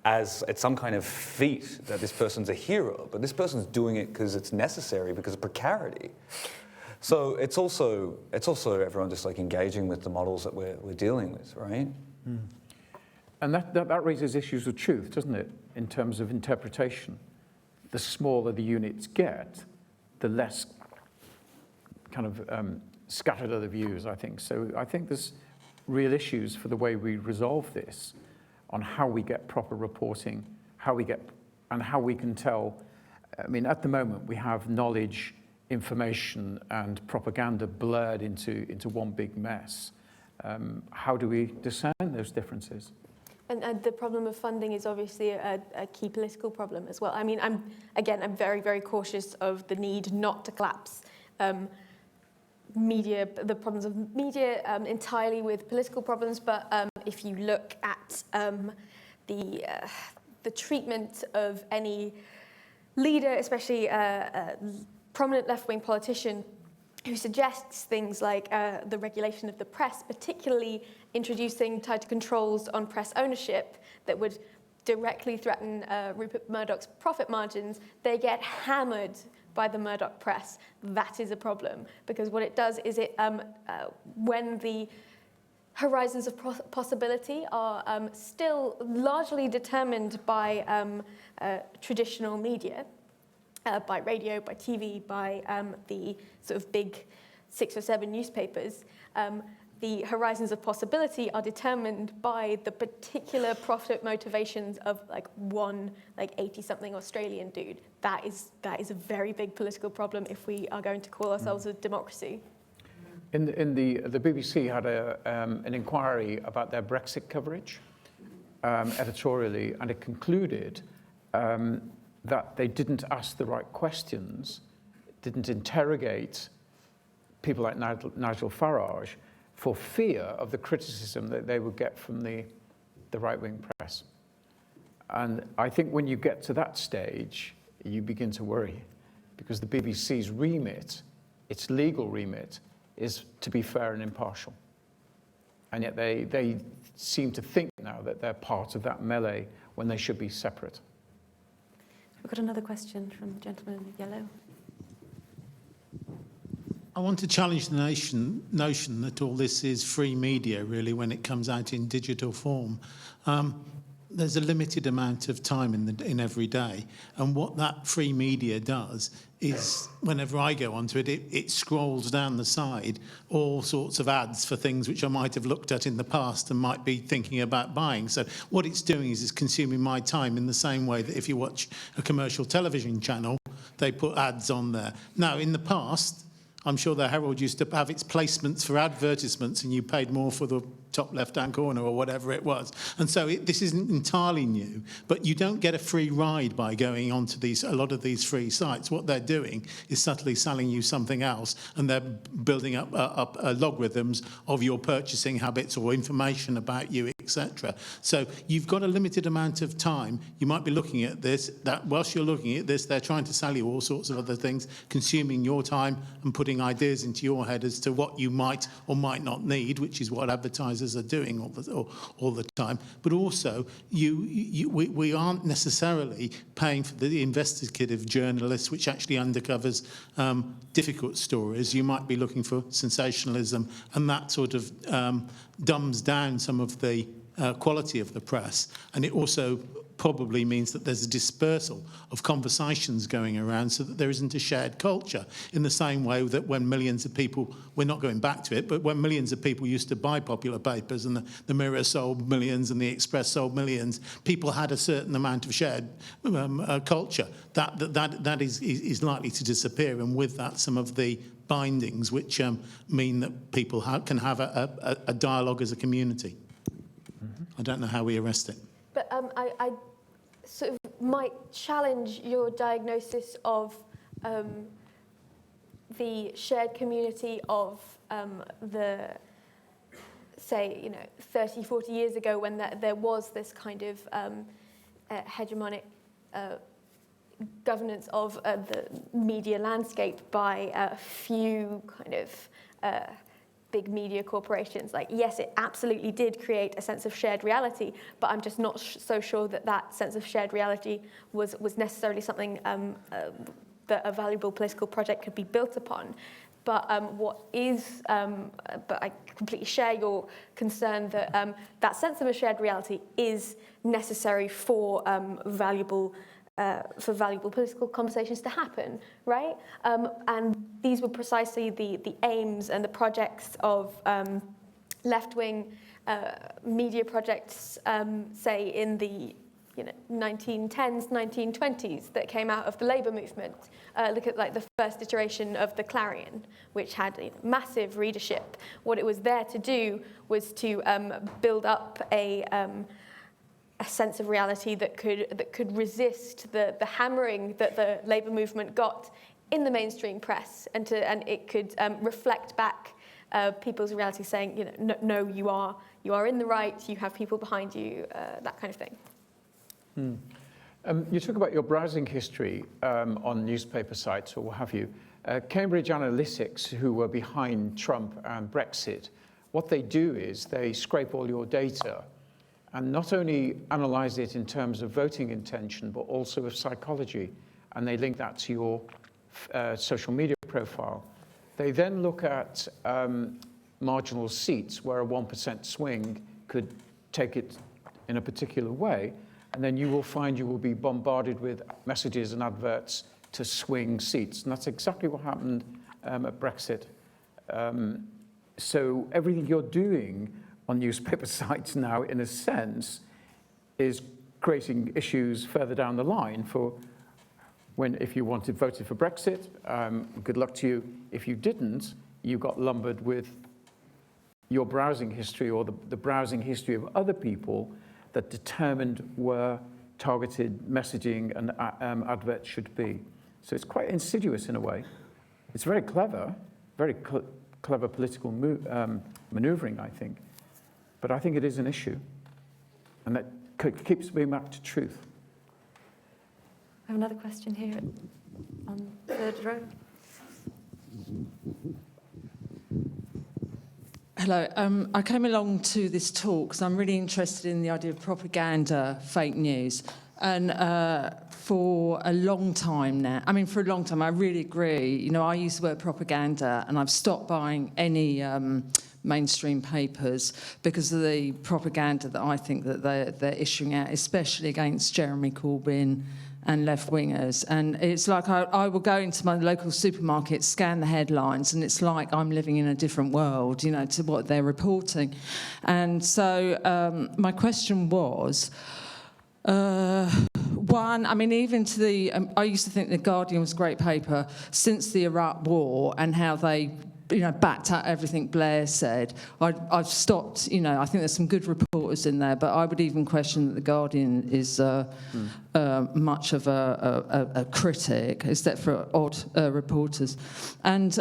as it's some kind of feat that this person's a hero, but this person's doing it because it's necessary, because of precarity. So it's also everyone just like engaging with the models that we're dealing with, right? Mm. And that raises issues of truth, doesn't it, in terms of interpretation? The smaller the units get, the less kind of scattered are the views, I think. So I think there's real issues for the way we resolve this, on how we get proper reporting, how we can tell. I mean, at the moment, we have knowledge, information, and propaganda blurred into one big mess. How do we discern those differences? And the problem of funding is obviously a key political problem as well. I mean, I'm very, very cautious of the need not to collapse the problems of media entirely with political problems. But if you look at the treatment of any leader, especially a prominent left-wing politician, who suggests things like the regulation of the press, particularly introducing tighter controls on press ownership that would directly threaten Rupert Murdoch's profit margins, they get hammered by the Murdoch press. That is a problem, because what it does is when the horizons of possibility are still largely determined by traditional media, by radio, by TV, by the sort of big 6 or 7 newspapers, the horizons of possibility are determined by the particular profit motivations of one 80-something Australian dude. That is a very big political problem if we are going to call ourselves a democracy. The BBC had an inquiry about their Brexit coverage editorially, and it concluded that they didn't ask the right questions, didn't interrogate people like Nigel Farage for fear of the criticism that they would get from the right-wing press. And I think when you get to that stage, you begin to worry, because the BBC's remit, its legal remit, is to be fair and impartial. And yet they seem to think now that they're part of that melee when they should be separate. We've got another question from the gentleman in yellow. I want to challenge the notion that all this is free media, really, when it comes out in digital form. There's a limited amount of time in every day, and what that free media does is, whenever I go onto it, it scrolls down the side all sorts of ads for things which I might have looked at in the past and might be thinking about buying. So what it's doing is it's consuming my time in the same way that if you watch a commercial television channel, they put ads on there. Now, in the past, I'm sure the Herald used to have its placements for advertisements, and you paid more for the top left-hand corner or whatever it was. And so this isn't entirely new, but you don't get a free ride by going onto a lot of these free sites. What they're doing is subtly selling you something else, and they're building up logarithms of your purchasing habits or information about you, etc. So you've got a limited amount of time. You might be looking at this, that whilst you're looking at this, they're trying to sell you all sorts of other things, consuming your time and putting ideas into your head as to what you might or might not need, which is what advertisers are doing all the time. But also, we aren't necessarily paying for the investigative journalists, which actually undercovers difficult stories. You might be looking for sensationalism, and that sort of dumbs down some of the quality of the press. And it also probably means that there's a dispersal of conversations going around so that there isn't a shared culture, in the same way that when millions of people, we're not going back to it, but when millions of people used to buy popular papers and the Mirror sold millions and the Express sold millions, people had a certain amount of shared culture. That is likely to disappear, and with that some of the bindings which mean that people can have a dialogue as a community. I don't know how we arrest it. But I sort of might challenge your diagnosis of the shared community of the, say, 30, 40 years ago, when there was this kind of hegemonic governance of the media landscape by a few kind of big media corporations. Like, yes, it absolutely did create a sense of shared reality, but I'm just not so sure that that sense of shared reality was necessarily something that a valuable political project could be built upon. But but I completely share your concern that that sense of a shared reality is necessary for valuable political conversations to happen, right? And these were precisely the aims and the projects of left-wing media projects, say in the 1910s, 1920s, that came out of the labour movement. Look at like the first iteration of the Clarion, which had massive readership. What it was there to do was to build up a sense of reality that could resist the hammering that the labour movement got in the mainstream press, and it could reflect back people's reality, saying, no, you are in the right, you have people behind you, that kind of thing. You talk about your browsing history on newspaper sites or what have you. Cambridge Analytics, who were behind Trump and Brexit, what they do is they scrape all your data and not only analyze it in terms of voting intention, but also of psychology. And they link that to your social media profile. They then look at marginal seats where a 1% swing could take it in a particular way. And then you will find you will be bombarded with messages and adverts to swing seats. And that's exactly what happened at Brexit. So everything you're doing on newspaper sites now, in a sense, is creating issues further down the line for if you voted for Brexit, good luck to you. If you didn't, you got lumbered with your browsing history or the browsing history of other people that determined where targeted messaging and adverts should be. So it's quite insidious in a way. It's very clever political maneuvering, I think. But I think it is an issue, and that keeps being back to truth. I have another question here on the third row. Hello, I came along to this talk because I'm really interested in the idea of propaganda, fake news. And for a long time now, I really agree. I use the word propaganda, and I've stopped buying any mainstream papers because of the propaganda that I think that they're issuing out, especially against Jeremy Corbyn and left-wingers. And it's like I will go into my local supermarket, scan the headlines, and it's like I'm living in a different world, to what they're reporting. And so my question was, one, even to the... I used to think The Guardian was a great paper since the Iraq War, and how they backed out everything Blair said. I've stopped, I think there's some good reporters in there, but I would even question that The Guardian is much of a critic, except for odd reporters. And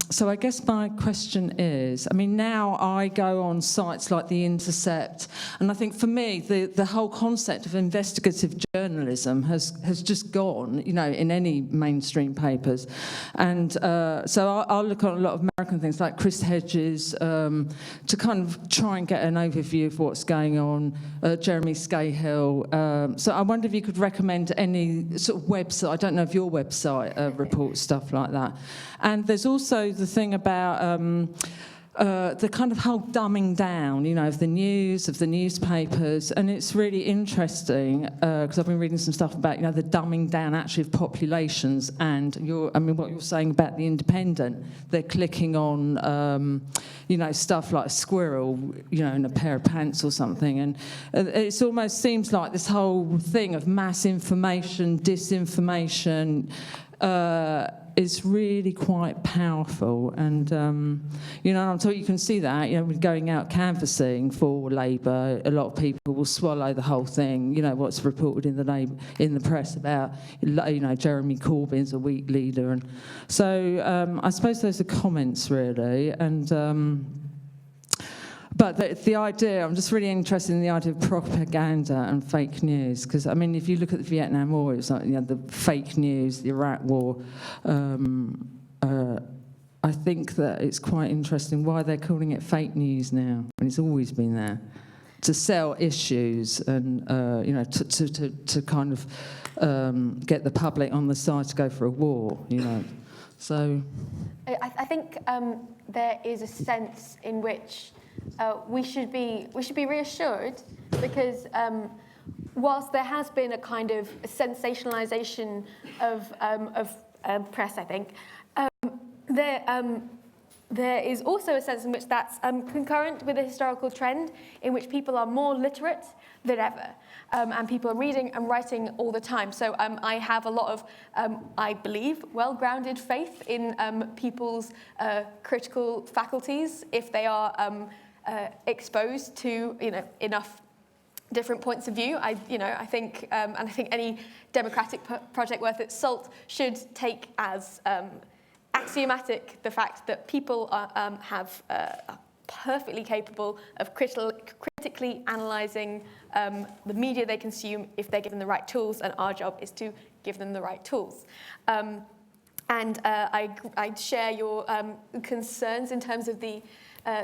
so I guess my question is, now I go on sites like The Intercept, and I think for me, the whole concept of investigative journalism has just gone, in any mainstream papers. And so I'll look at a lot of American things like Chris Hedges to kind of try and get an overview of what's going on, Jeremy Scahill. So I wonder if you could recommend any sort of website. I don't know if your website reports stuff like that. And there's also the thing about the kind of whole dumbing down, of the news, of the newspapers, and it's really interesting because I've been reading some stuff about, the dumbing down actually of populations, and what you're saying about The Independent, they're clicking on, stuff like a squirrel, in a pair of pants or something, and it almost seems like this whole thing of mass information, disinformation, is really quite powerful, and I'm sure you can see that. With going out canvassing for Labour, a lot of people will swallow the whole thing. What's reported in the press about Jeremy Corbyn's a weak leader, and so I suppose those are comments really, and. But the idea, I'm just really interested in the idea of propaganda and fake news, because, if you look at the Vietnam War, it was like, the fake news, the Iraq War. I think that it's quite interesting why they're calling it fake news now, when it's always been there, to sell issues and, to kind of get the public on the side to go for a war, So... I think there is a sense in which we should be reassured, because whilst there has been a kind of sensationalization of press, I think there is also a sense in which that's concurrent with a historical trend in which people are more literate than ever, and people are reading and writing all the time. So I have a lot of, I believe, well-grounded faith in people's critical faculties if they are exposed to enough different points of view. I think, and I think any democratic project worth its salt should take as axiomatic the fact that people are perfectly capable of critically analysing the media they consume if they're given the right tools, and our job is to give them the right tools. And I share your concerns in terms of the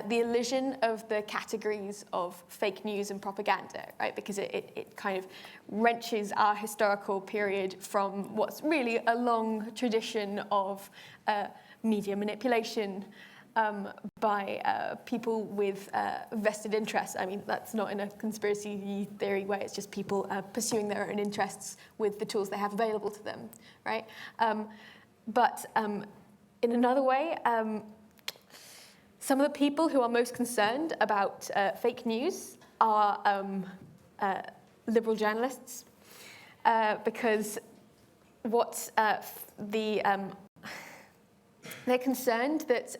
elision of the categories of fake news and propaganda, right? Because it kind of wrenches our historical period from what's really a long tradition of media manipulation by people with vested interests. That's not in a conspiracy theory way, it's just people pursuing their own interests with the tools they have available to them, right? But in another way, some of the people who are most concerned about fake news are liberal journalists, because they're concerned that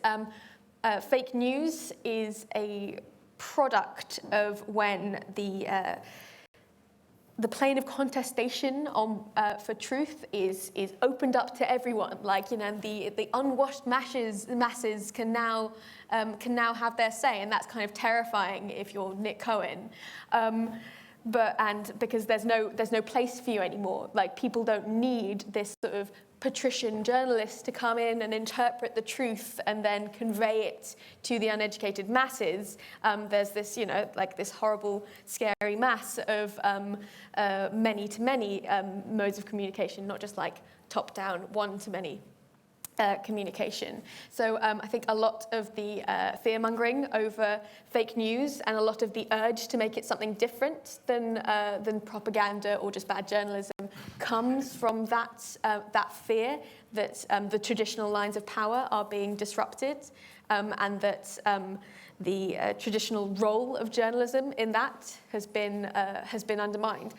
fake news is a product of when the plane of contestation for truth is opened up to everyone. Like, the unwashed masses can now have their say, and that's kind of terrifying if you're Nick Cohen. And because there's no place for you anymore. Like, people don't need this sort of patrician journalist to come in and interpret the truth and then convey it to the uneducated masses. There's this, this horrible, scary mass of many-to-many modes of communication, not just like top-down, one-to-many communication. So I think a lot of the fear-mongering over fake news and a lot of the urge to make it something different than propaganda or just bad journalism comes from that fear that the traditional lines of power are being disrupted, and that the traditional role of journalism in that has been undermined.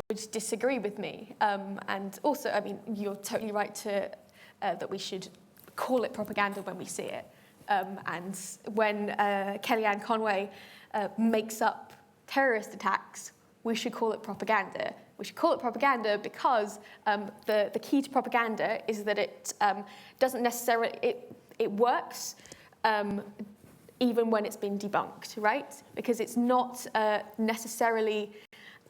would disagree with me. And also, I mean, you're totally right to that we should call it propaganda when we see it. And when Kellyanne Conway makes up terrorist attacks, we should call it propaganda. We should call it propaganda because the key to propaganda is that it doesn't necessarily, it works even when it's been debunked, right? Because it's not necessarily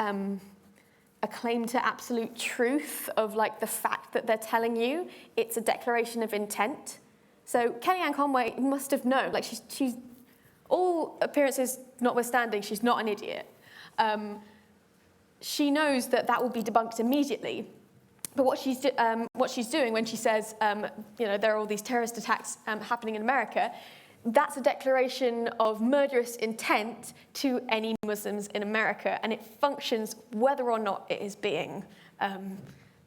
a claim to absolute truth of like the fact that they're telling you. It's a declaration of intent. So Kellyanne Conway must have known, like she's all appearances notwithstanding, she's not an idiot. She knows that that will be debunked immediately. But what she's doing when she says, there are all these terrorist attacks happening in America, that's a declaration of murderous intent to any Muslims in America, and it functions whether or not it is being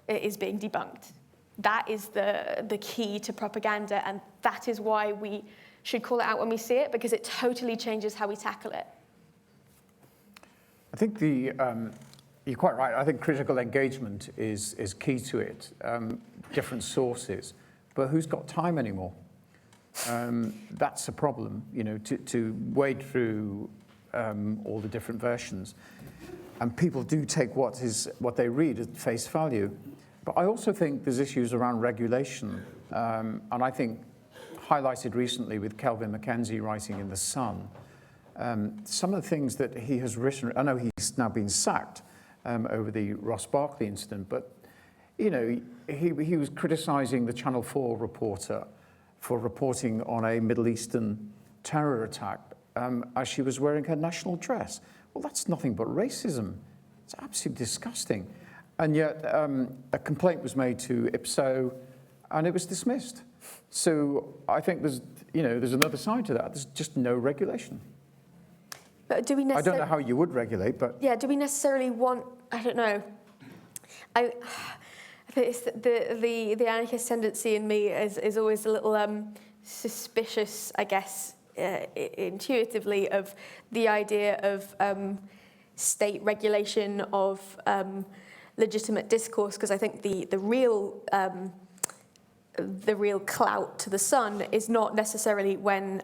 debunked. That is the key to propaganda, and that is why we should call it out when we see it, because it totally changes how we tackle it. I think you're quite right. I think critical engagement is key to it. Different sources, but who's got time anymore? That's a problem, to wade through all the different versions. And people do take what they read at face value. But I also think there's issues around regulation. And I think highlighted recently with Kelvin McKenzie writing in The Sun, some of the things that he has written, I know he's now been sacked over the Ross Barkley incident, but he was criticizing the Channel 4 reporter for reporting on a Middle Eastern terror attack as she was wearing her national dress. Well, that's nothing but racism. It's absolutely disgusting. And yet a complaint was made to Ipso and it was dismissed. So I think there's another side to that. There's just no regulation. But do we I don't know how you would regulate, but... Yeah, do we necessarily want, I don't know. I think it's the anarchist tendency in me is always a little suspicious, I guess, intuitively, of the idea of state regulation of legitimate discourse, because I think the real clout to the Sun is not necessarily when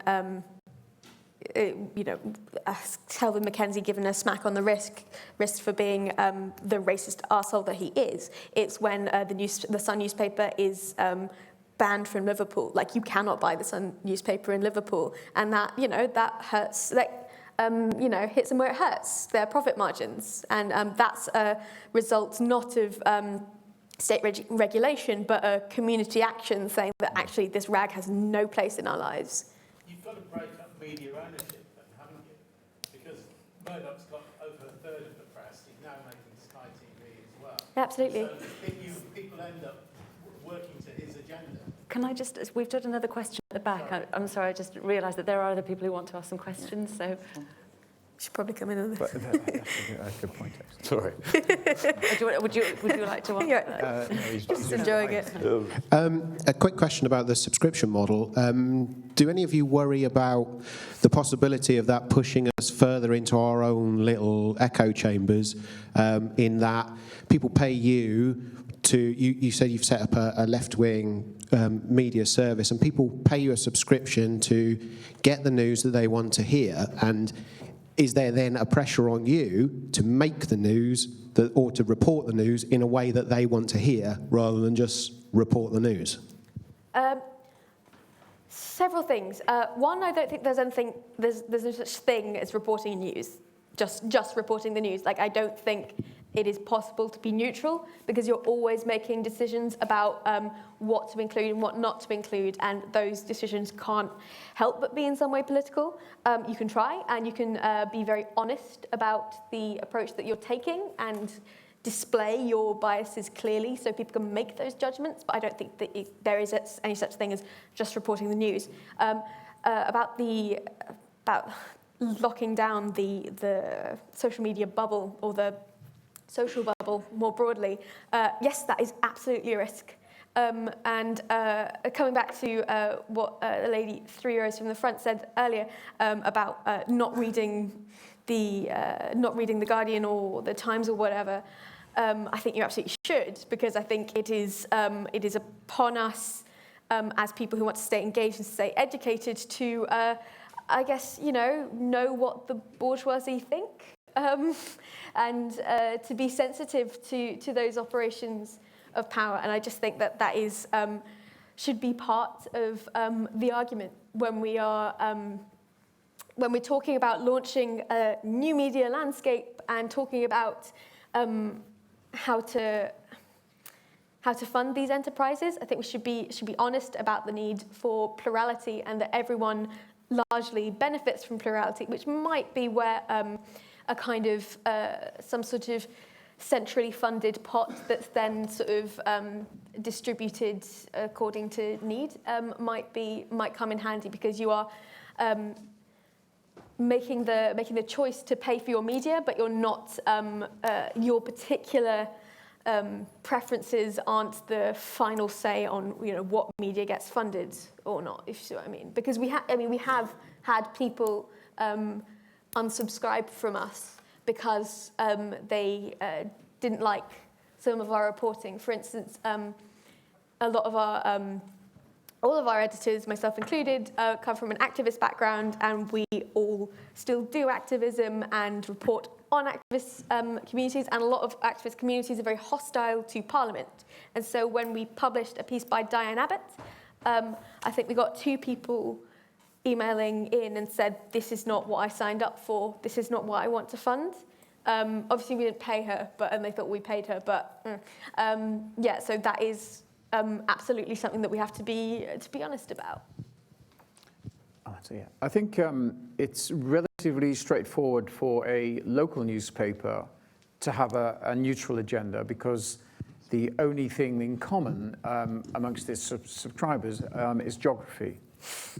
Kelvin McKenzie given a smack on the wrist for being the racist arsehole that he is. It's when the Sun newspaper is banned from Liverpool. Like, you cannot buy the Sun newspaper in Liverpool, and that hurts. Hits them where it hurts, their profit margins, and that's a result not of state regulation, but a community action saying that actually this rag has no place in our lives. You've got to break up media ownership, then, haven't you? Because Murdoch's got over a third of the press. He's now making Sky TV as well. Absolutely. So people end up working to his agenda. Can I just, we've got another question at the back. I'm sorry, I just realised that there are other people who want to ask some questions, so... You should probably come in on this. But that's a good point, actually. Sorry. Would you like to answer? No, he's Just enjoying it. A quick question about the subscription model. Do any of you worry about the possibility of that pushing us further into our own little echo chambers, in that people pay you to, you said you've set up a left-wing media service, and people pay you a subscription to get the news that they want to hear, and is there then a pressure on you to make the news or to report the news in a way that they want to hear rather than just report the news? Several things. One, I don't think there's no such thing as reporting news, just reporting the news. Like, I don't think it is possible to be neutral, because you're always making decisions about what to include and what not to include, and those decisions can't help but be in some way political. You can try, and you can be very honest about the approach that you're taking and display your biases clearly so people can make those judgments, but I don't think that there is any such thing as just reporting the news. About locking down the social media bubble, or the social bubble more broadly, yes, that is absolutely a risk. And coming back to what the lady 3 rows from the front said earlier about not reading the Guardian or the Times or whatever, I think you absolutely should, because I think it is upon us as people who want to stay engaged and stay educated to, I guess, know what the bourgeoisie think, and to be sensitive to those operations of power. And I just think that is should be part of the argument when we are when we're talking about launching a new media landscape and talking about how to fund these enterprises. I think we should be honest about the need for plurality, and that everyone largely benefits from plurality, which might be where a kind of some sort of centrally funded pot that's then sort of distributed according to need might come in handy, because you are making the choice to pay for your media, but you're not your particular preferences aren't the final say on what media gets funded or not, if you see what I mean. Because we have had people unsubscribe from us because they didn't like some of our reporting. For instance, a lot of our all of our editors, myself included, come from an activist background, and we all still do activism and report on activist communities, and a lot of activist communities are very hostile to Parliament. And so when we published a piece by Diane Abbott, I think we got 2 people emailing in and said, this is not what I signed up for, this is not what I want to fund. Obviously we didn't pay her, and they thought we paid her, but yeah, so that is absolutely something that we have to be honest about. So, yeah. I think it's relatively straightforward for a local newspaper to have a neutral agenda, because the only thing in common amongst its subscribers is geography.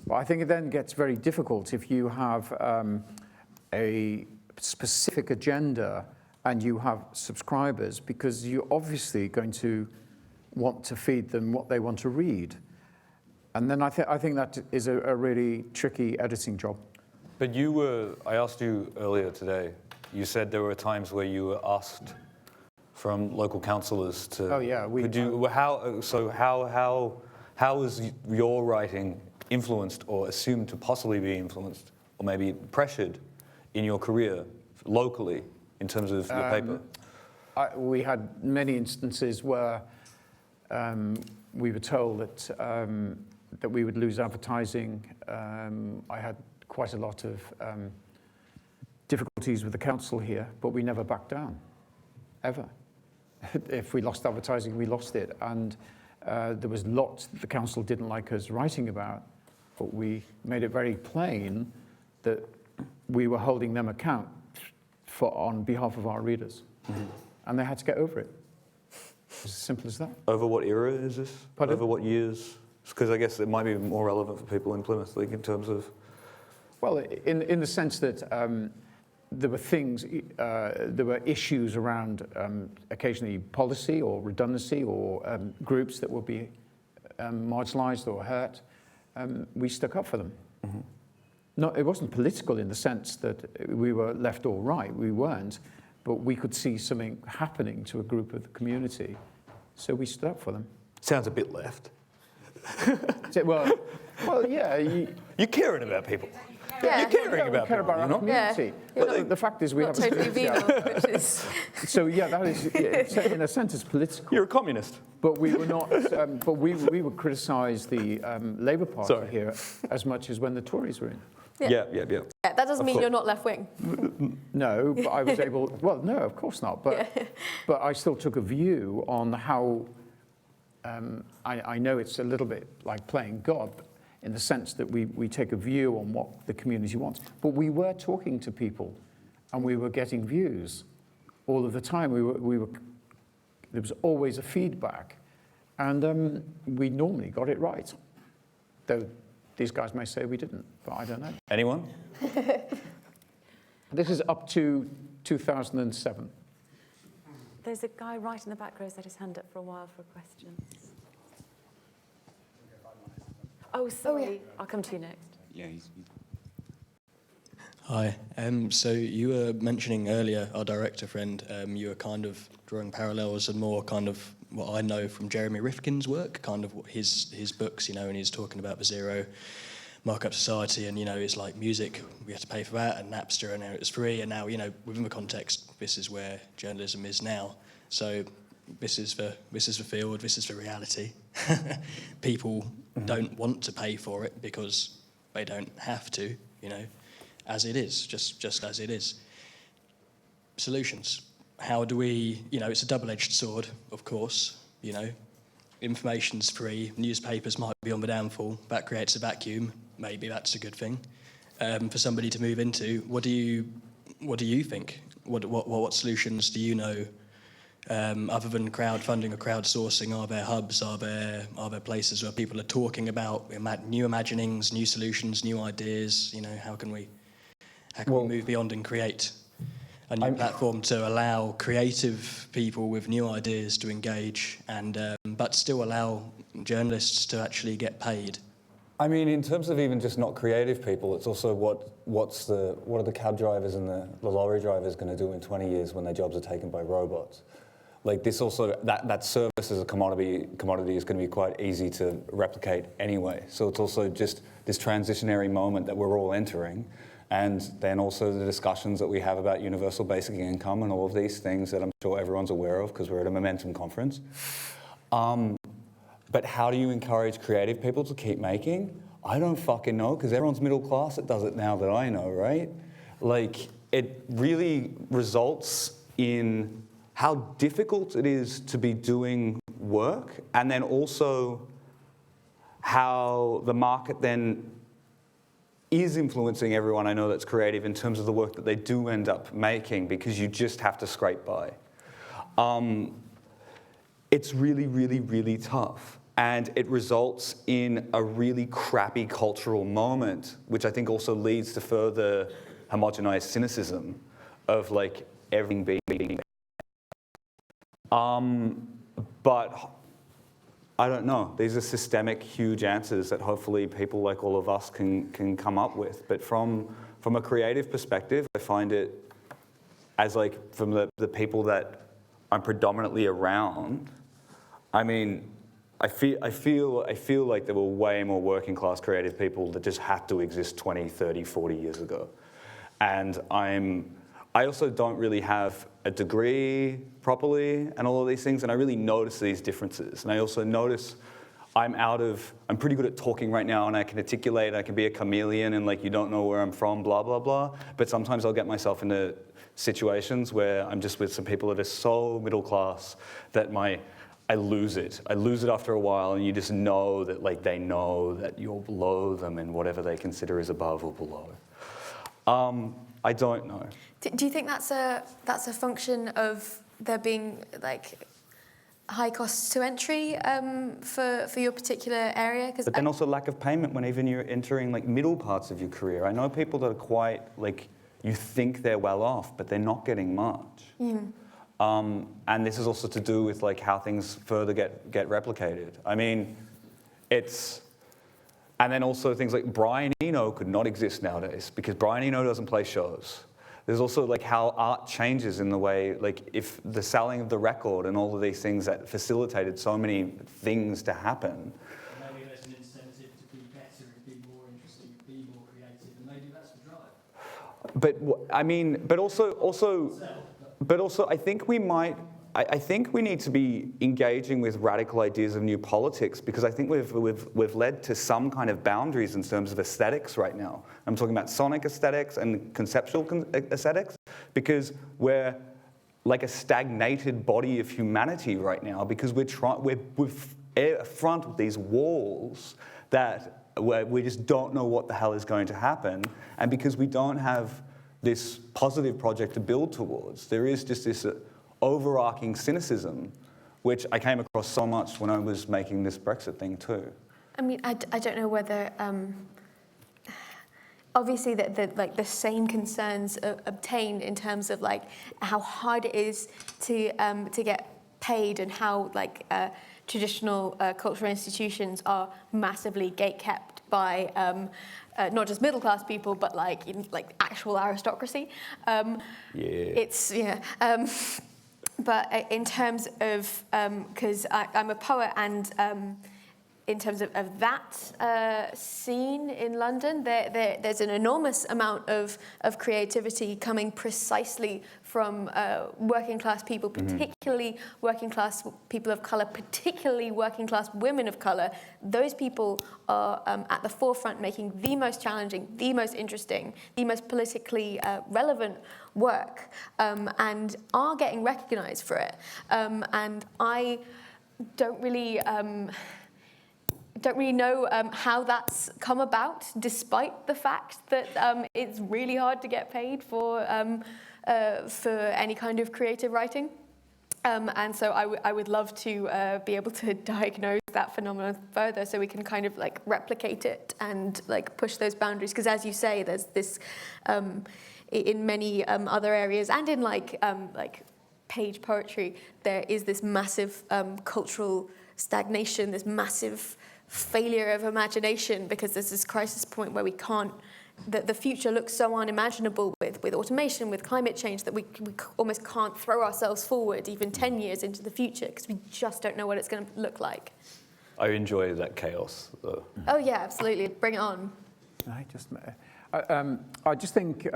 But I think it then gets very difficult if you have a specific agenda and you have subscribers, because you're obviously going to want to feed them what they want to read. And then I think that is a really tricky editing job. But I asked you earlier today, you said there were times where you were asked from local councillors to... Oh, yeah. How is your writing influenced or assumed to possibly be influenced, or maybe pressured in your career locally in terms of your paper? We had many instances where we were told that we would lose advertising. I had quite a lot of difficulties with the council here, but we never backed down, ever. If we lost advertising, we lost it. And there was lots that the council didn't like us writing about, but we made it very plain that we were holding them account on behalf of our readers. Mm-hmm. And they had to get over it. It's as simple as that. Over what era is this? Pardon? Over what years? Because I guess it might be more relevant for people in Plymouth, like in terms of... Well, in the sense that there were things, there were issues around occasionally policy or redundancy or groups that would be marginalised or hurt. We stuck up for them. Mm-hmm. No, it wasn't political in the sense that we were left or right. We weren't, but we could see something happening to a group of the community, so we stood up for them. Sounds a bit left. Well, yeah. You're caring about people. Yeah. You're caring about care people, about our community. Yeah. But the fact is we have Totally venal, which is... So yeah, that is in a sense it's political. You're a communist. But we were not. But we would criticise the Labour Party here as much as when the Tories were in. Yeah. Yeah, that doesn't mean you're not left wing. No, but I was able. Well, no, of course not. But but I still took a view on how. I know it's a little bit like playing God, in the sense that we take a view on what the community wants. But we were talking to people, and we were getting views all of the time. We were. There was always a feedback, and we normally got it right. Though these guys may say we didn't, but I don't know. Anyone? This is up to 2007. There's a guy right in the back row's had his hand up for a while for questions. Oh, sorry. Oh, yeah. I'll come to you next. Yeah, Hi. So you were mentioning earlier, our director friend, you were kind of drawing parallels and more kind of what I know from Jeremy Rifkin's work, kind of his books, and he's talking about the zero markup society, and it's like music, we have to pay for that, and Napster, and now it's free, and now within the context, this is where journalism is now. So this is the field, this is the reality. People don't want to pay for it because they don't have to, as it is, just as it is. Solutions. How do we, it's a double-edged sword, of course, information's free, newspapers might be on the downfall, that creates a vacuum, maybe that's a good thing for somebody to move into. What do you think? What solutions do you know, other than crowdfunding or crowdsourcing? Are there hubs, are there places where people are talking about new imaginings, new solutions, new ideas? How can we move beyond and create a new platform to allow creative people with new ideas to engage, and but still allow journalists to actually get paid? I mean, in terms of even just not creative people, it's also what are the cab drivers and the lorry drivers going to do in 20 years when their jobs are taken by robots? Like this also, that service as a commodity is going to be quite easy to replicate anyway. So it's also just this transitionary moment that we're all entering. And then also the discussions that we have about universal basic income and all of these things that I'm sure everyone's aware of because we're at a Momentum conference. But how do you encourage creative people to keep making? I don't fucking know, because everyone's middle class that does it now that I know, right? Like, it really results in how difficult it is to be doing work, and then also how the market then is influencing everyone I know that's creative in terms of the work that they do end up making, because you just have to scrape by. It's really, really, really tough. And it results in a really crappy cultural moment, which I think also leads to further homogenized cynicism of like everything being. But I don't know. These are systemic, huge answers that hopefully people like all of us can come up with. But from a creative perspective, I find it as like from the people that I'm predominantly around. I mean, I feel like there were way more working class creative people that just had to exist 20, 30, 40 years ago. And I also don't really have a degree properly and all of these things, and I really notice these differences. And I also notice I'm pretty good at talking right now, and I can articulate, I can be a chameleon, and like you don't know where I'm from, blah, blah, blah. But sometimes I'll get myself into situations where I'm just with some people that are so middle class that I lose it. I lose it after a while, and you just know that like they know that you're below them in whatever they consider is above or below. I don't know. Do you think that's a function of there being like high costs to entry for your particular area? But then also lack of payment when even you're entering like middle parts of your career. I know people that are quite like, you think they're well off, but they're not getting much. And this is also to do with like how things further get replicated. I mean, and then also things like Brian Eno could not exist nowadays because Brian Eno doesn't play shows. There's also like how art changes in the way, like if the selling of the record and all of these things that facilitated so many things to happen. Maybe there's an incentive to be better and be more interesting, be more creative, and maybe that's the drive. But I mean, but also I think I think we need to be engaging with radical ideas of new politics, because I think we've led to some kind of boundaries in terms of aesthetics right now. I'm talking about sonic aesthetics and conceptual aesthetics, because we're like a stagnated body of humanity right now, because we're front of these walls where we just don't know what the hell is going to happen, and because we don't have this positive project to build towards, there is just this overarching cynicism, which I came across so much when I was making this Brexit thing too. I mean, I don't know whether obviously the same concerns obtain in terms of like how hard it is to get paid, and how like traditional cultural institutions are massively gatekept by not just middle class people, but like actual aristocracy. But in terms of, because I'm a poet, and in terms of that scene in London, there's an enormous amount of creativity coming precisely from working class people, particularly working class people of colour, particularly working class women of colour. Those people are at the forefront, making the most challenging, the most interesting, the most politically relevant work, and are getting recognised for it. And I don't really know how that's come about, despite the fact that it's really hard to get paid for any kind of creative writing. And so I would love to be able to diagnose that phenomenon further, so we can kind of like replicate it and like push those boundaries. Because as you say, there's this in many other areas, and in like page poetry, there is this massive cultural stagnation, this massive failure of imagination, because there's this crisis point where we can't, the future looks so unimaginable with automation, with climate change, that we almost can't throw ourselves forward even 10 years into the future, because we just don't know what it's going to look like. I enjoy that chaos, though. Oh yeah, absolutely. Bring it on. I just think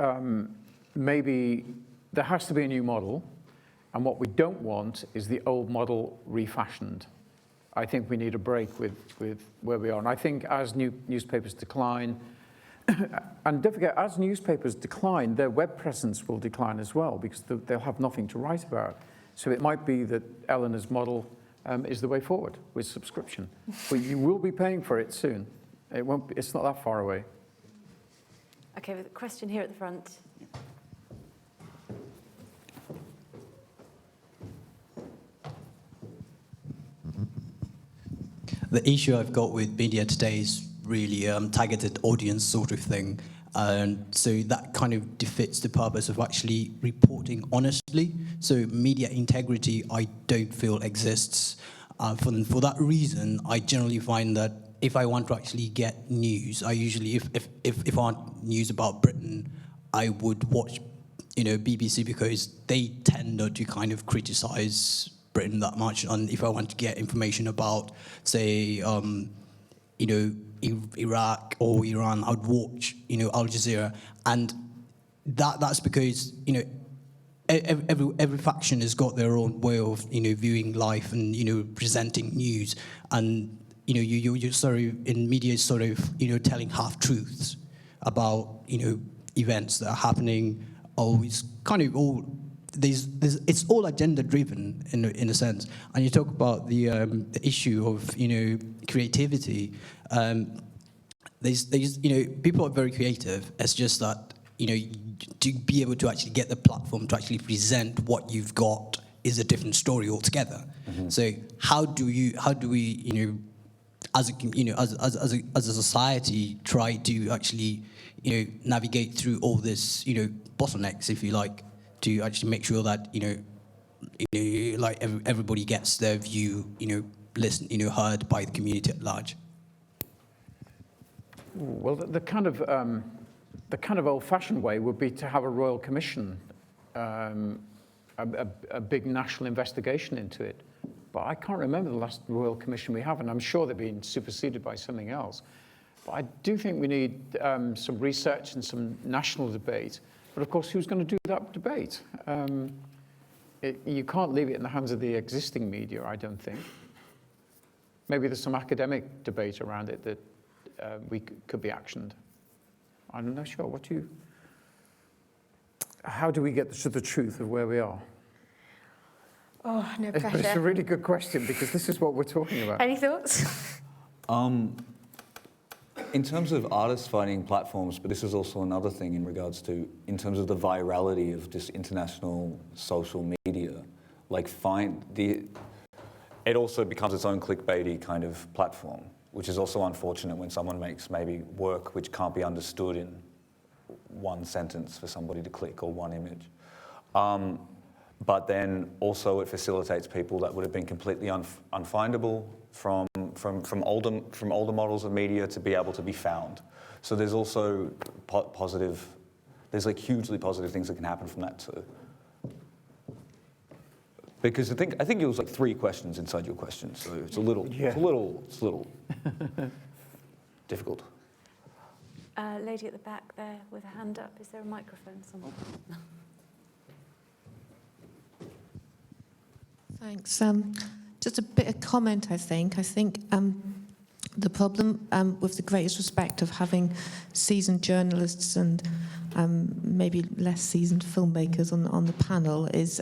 maybe there has to be a new model, and what we don't want is the old model refashioned. I think we need a break with where we are. And I think as newspapers decline, and don't forget, as newspapers decline, their web presence will decline as well, because they'll have nothing to write about. So it might be that Eleanor's model is the way forward with subscription. But you will be paying for it soon. It's not that far away. Okay, with a question here at the front. The issue I've got with media today is really targeted audience sort of thing. And so that kind of defeats the purpose of actually reporting honestly. So media integrity, I don't feel exists. For that reason, I generally find that if I want to actually get news, I usually, if I want news about Britain, I would watch, BBC, because they tend not to kind of criticize Britain that much. And if I want to get information about, say, Iraq or Iran, I'd watch, Al Jazeera, and that's because, every faction has got their own way of, viewing life and, presenting news, and you're sort of in media sort of, telling half truths about, events that are happening. Always kind of all. It's all agenda driven in a sense, and you talk about the issue of creativity. There's people are very creative. It's just that to be able to actually get the platform to actually present what you've got is a different story altogether. Mm-hmm. So how do we as a society try to actually navigate through all this bottlenecks, if you like, to actually make sure that everybody gets their view listened, heard by the community at large? Well, the kind of old-fashioned way would be to have a royal commission, a big national investigation into it. But I can't remember the last royal commission we have, and I'm sure they've been superseded by something else. But I do think we need some research and some national debate. But of course, who's going to do that debate? You can't leave it in the hands of the existing media, I don't think. Maybe there's some academic debate around it that could be actioned. I'm not sure. How do we get to the truth of where we are? Oh, no pressure. It's a really good question, because this is what we're talking about. Any thoughts? In terms of artists finding platforms, but this is also another thing in regards to, in terms of the virality of this international social media, it also becomes its own clickbaity kind of platform, which is also unfortunate when someone makes maybe work which can't be understood in one sentence for somebody to click, or one image. But then also it facilitates people that would have been completely unfindable from from older models of media to be able to be found. So there's also positive. There's like hugely positive things that can happen from that too. Because I think it was like 3 questions inside your question, so it's a little difficult. Lady at the back there with a hand up. Is there a microphone somewhere? Thanks. Just a bit of comment, I think. I think the problem, with the greatest respect of having seasoned journalists and maybe less seasoned filmmakers on the panel, is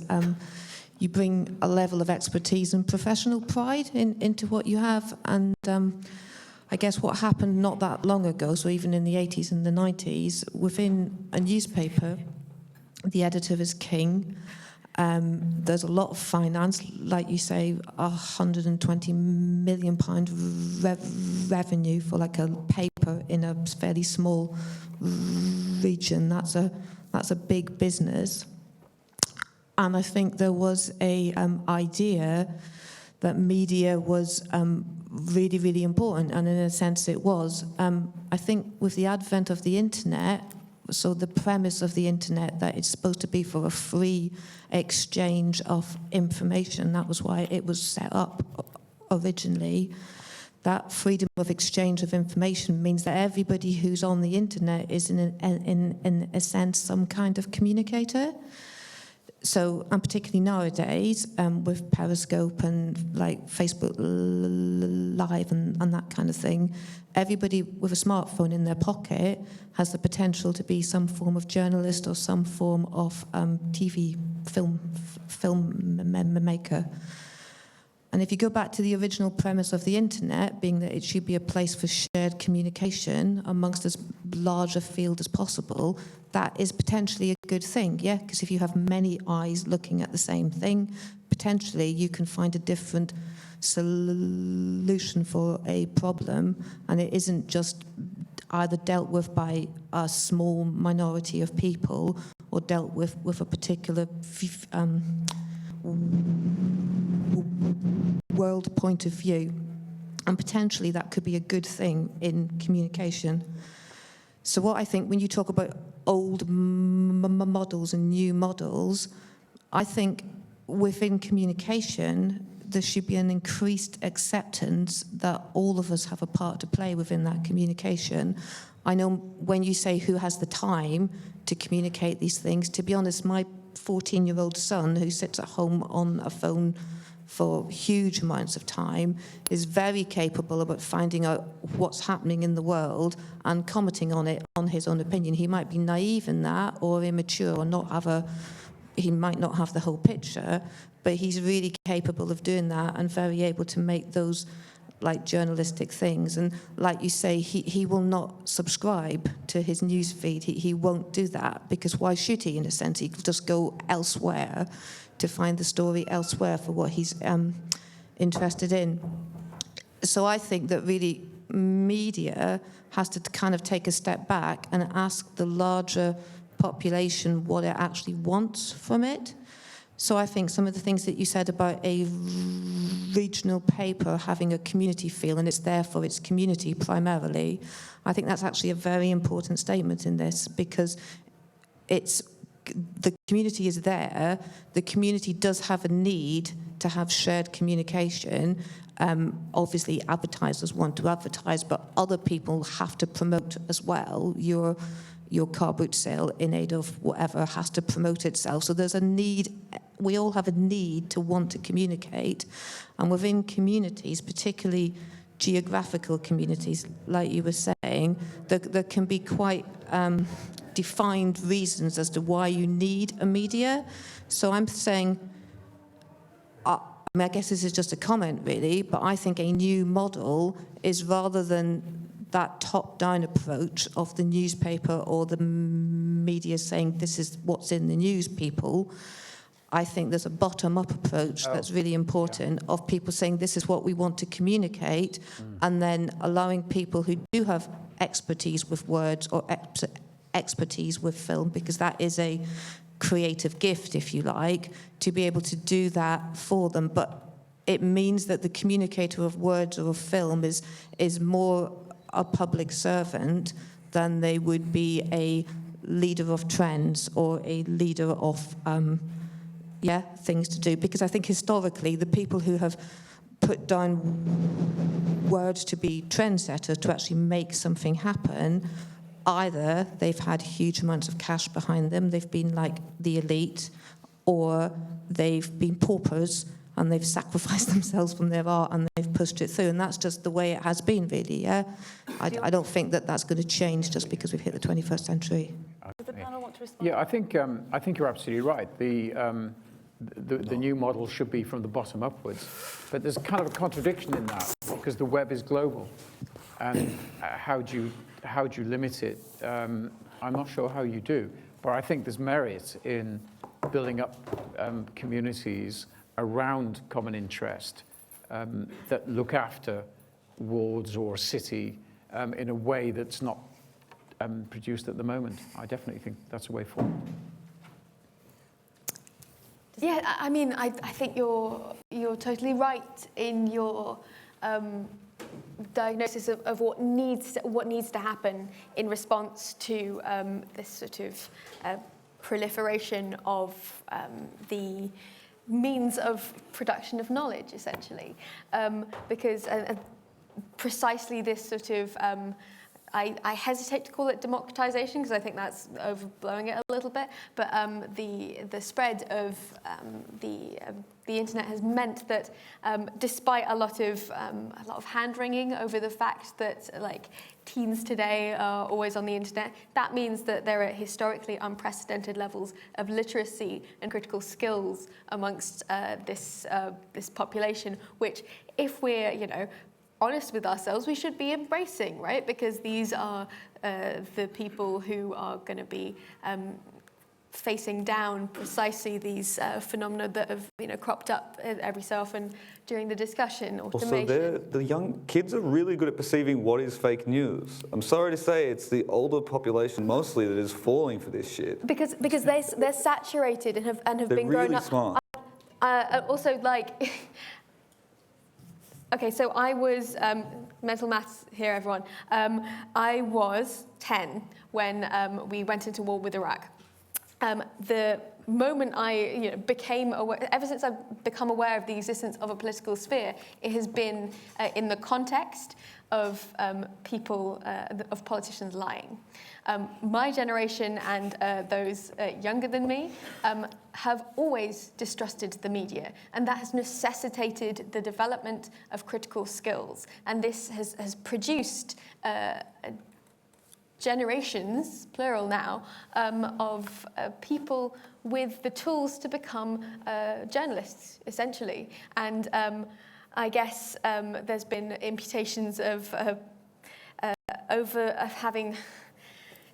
you bring a level of expertise and professional pride into what you have. And I guess what happened not that long ago, so even in the 80s and the 90s, within a newspaper, the editor is king. There's a lot of finance, like you say, £120 million revenue for like a paper in a fairly small region. That's a big business. And I think there was a idea that media was really, really important, and in a sense it was. I think with the advent of the internet, so the premise of the internet that it's supposed to be for a free exchange of information, that was why it was set up originally. That freedom of exchange of information means that everybody who's on the internet is in a sense some kind of communicator. So, and particularly nowadays, with Periscope and like Facebook Live and that kind of thing, everybody with a smartphone in their pocket has the potential to be some form of journalist or some form of TV film maker. And if you go back to the original premise of the internet, being that it should be a place for shared communication amongst as large a field as possible, that is potentially a good thing, yeah? Because if you have many eyes looking at the same thing, potentially you can find a different solution for a problem, and it isn't just either dealt with by a small minority of people or dealt with a particular world point of view. And potentially that could be a good thing in communication. So what I think when you talk about old models and new models, I think within communication there should be an increased acceptance that all of us have a part to play within that communication. I know when you say who has the time to communicate these things, to be honest, my 14-year-old son who sits at home on a phone for huge amounts of time is very capable about finding out what's happening in the world and commenting on it on his own opinion. He might be naive in that or immature or he might not have the whole picture, but he's really capable of doing that and very able to make those like journalistic things. And like you say, he will not subscribe to his news feed. He won't do that, because why should he, in a sense? He could just go elsewhere to find the story elsewhere for what he's interested in. So I think that really media has to kind of take a step back and ask the larger population what it actually wants from it. So I think some of the things that you said about a regional paper having a community feel, and it's there for its community primarily, I think that's actually a very important statement in this, because the community is there. The community does have a need to have shared communication. Obviously, advertisers want to advertise, but other people have to promote as well. Your car boot sale in aid of whatever has to promote itself. So there's a need, we all have a need to want to communicate. And within communities, particularly geographical communities, like you were saying, there can be quite defined reasons as to why you need a media. So I'm saying, I guess this is just a comment really, but I think a new model is, rather than that top-down approach of the newspaper or the media saying this is what's in the news, people, I think there's a bottom-up approach that's really important, of people saying this is what we want to communicate, and then allowing people who do have expertise with words or expertise with film, because that is a creative gift, if you like, to be able to do that for them. But it means that the communicator of words or of film is more a public servant than they would be a leader of trends or a leader of things to do. Because I think historically the people who have put down words to be trendsetters, to actually make something happen, either they've had huge amounts of cash behind them, they've been like the elite, or they've been paupers and they've sacrificed themselves from their art and they've pushed it through. And that's just the way it has been, really, yeah? I don't think that that's going to change just because we've hit the 21st century. Does the panel want to respond? Yeah, I think you're absolutely right. The new model should be from the bottom upwards. But there's kind of a contradiction in that, because the web is global. And how do you limit it? I'm not sure how you do. But I think there's merit in building up communities around common interest that look after wards or a city in a way that's not produced at the moment. I definitely think that's a way forward. Yeah, I mean, I think you're totally right in your diagnosis of what needs to happen in response to this sort of proliferation of the means of production of knowledge, essentially, because precisely this sort of I hesitate to call it democratization because I think that's overblowing it a little bit. But the spread of the internet has meant that, despite a lot of hand-wringing over the fact that like teens today are always on the internet, that means that there are historically unprecedented levels of literacy and critical skills amongst this population, which, if we're honest with ourselves, we should be embracing, right? Because these are the people who are going to be facing down precisely these phenomena that have cropped up every so often during the discussion. Automation. Also, the young kids are really good at perceiving what is fake news. I'm sorry to say, it's the older population mostly that is falling for this shit. Because they're saturated and have They're been really grown up. Smart. Also, like. Okay, so I was, mental maths here, everyone. I was 10 when we went into war with Iraq. The moment I became aware, ever since I've become aware of the existence of a political sphere, it has been in the context of of politicians lying. My generation and those younger than me have always distrusted the media, and that has necessitated the development of critical skills. And this has produced generations, plural now, of people with the tools to become journalists, essentially. And I guess there's been imputations of having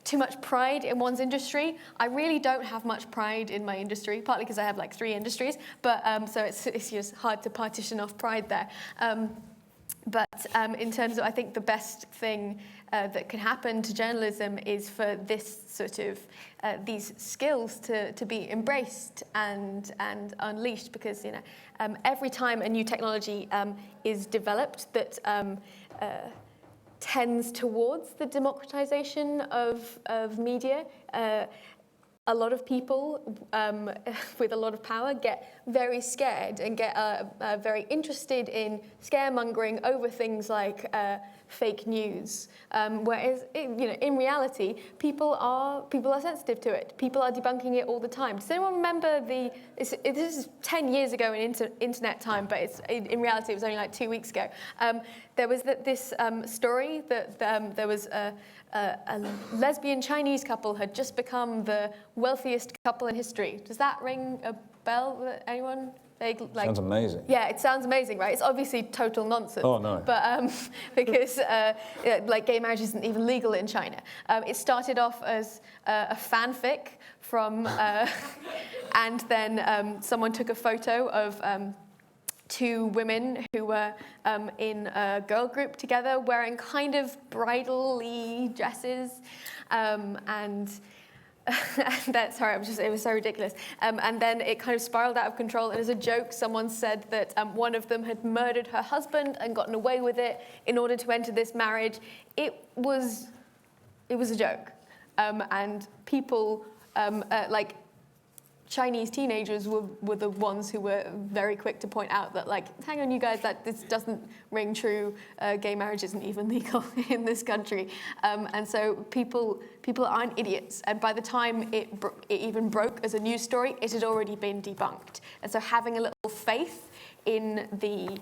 too much pride in one's industry. I really don't have much pride in my industry, partly because I have like 3 industries, but so it's just hard to partition off pride there. But in terms of, I think the best thing that can happen to journalism is for this sort of these skills to be embraced and unleashed, because every time a new technology is developed that tends towards the democratization of media, a lot of people with a lot of power get very scared and get very interested in scaremongering over things like fake news. Whereas, in reality, people are sensitive to it. People are debunking it all the time. Does anyone remember this is 10 years ago in internet time, but in reality it was only like 2 weeks ago. There was this story that there was a lesbian Chinese couple had just become the wealthiest couple in history. Does that ring a bell? Anyone? Sounds amazing. Yeah, it sounds amazing, right? It's obviously total nonsense. Oh, no. But because gay marriage isn't even legal in China. It started off as a fanfic from, and then someone took a photo of 2 women who were in a girl group together wearing kind of bridal-y dresses. And and then, sorry, it was so ridiculous. And then it kind of spiraled out of control. And as a joke, someone said that one of them had murdered her husband and gotten away with it in order to enter this marriage. It was a joke. And people, like Chinese teenagers were the ones who were very quick to point out that, like, hang on, you guys, that this doesn't ring true. Gay marriage isn't even legal in this country. And so people aren't idiots. And by the time it even broke as a news story, it had already been debunked. And so having a little faith in the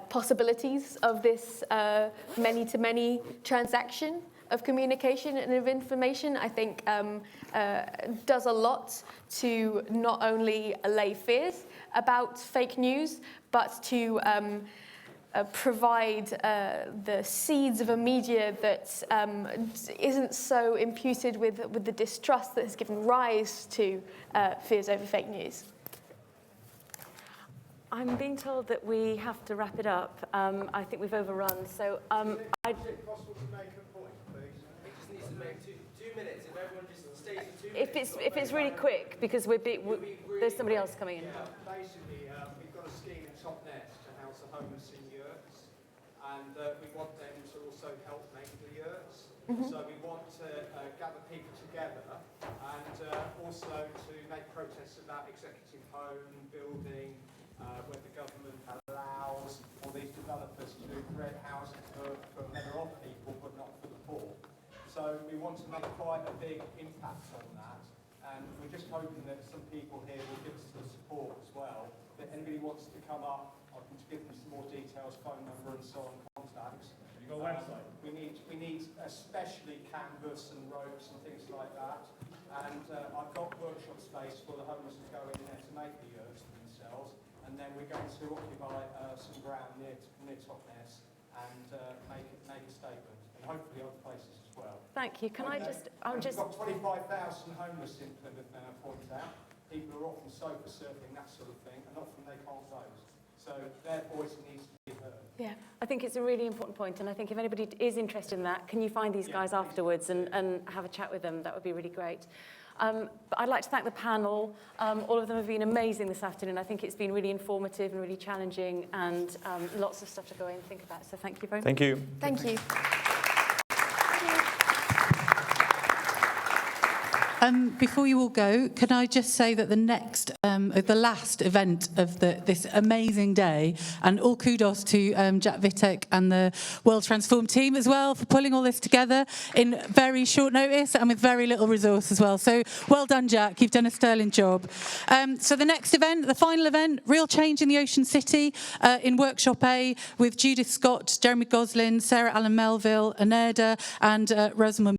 possibilities of this many-to-many transaction of communication and of information, I think does a lot to not only allay fears about fake news, but to provide the seeds of a media that isn't so imputed with the distrust that has given rise to fears over fake news. I'm being told that we have to wrap it up. I think we've overrun, so Is it possible to make a point, please? It just needs to make two minutes. If everyone just stays for 2 minutes. If it's really quick, because there's somebody else coming in. Yeah, basically, we've got a scheme in Totnes to house the homeless in yurts, and we want them to also help make the yurts. So we want to gather people together and also to make protests about executive home building, where the government allows all these developers to create housing for better off people, but not for the poor. So we want to make quite a big impact on that, and we're just hoping that some people here will give us the support as well. If anybody wants to come up, I can give them some more details, phone number and so on, contacts. Have you got a website? We need especially canvas and ropes and things like that. And I've got workshop space for the homeless to go in there to make the yurts for themselves. And then we're going to occupy some ground near Totnes and make a statement, and hopefully other places as well. Thank you. Can We've got 25,000 homeless in Plymouth now, I point out. People are often sofa surfing, that sort of thing, and often they can't vote. So their voice needs to be heard. Yeah, I think it's a really important point, and I think if anybody is interested in that, can you find these guys afterwards and have a chat with them? That would be really great. But I'd like to thank the panel. All of them have been amazing this afternoon. I think it's been really informative and really challenging, and lots of stuff to go in and think about. So thank you very much. Thank you. Thank you. Before you all go, can I just say that the last event of this amazing day, and all kudos to Jack Vitek and the World Transform team as well for pulling all this together in very short notice and with very little resource as well. So well done, Jack. You've done a sterling job. So the next event, the final event, Real Change in the Ocean City in Workshop A with Judith Scott, Jeremy Goslin, Sarah Allen Melville, Anerda and Rosamund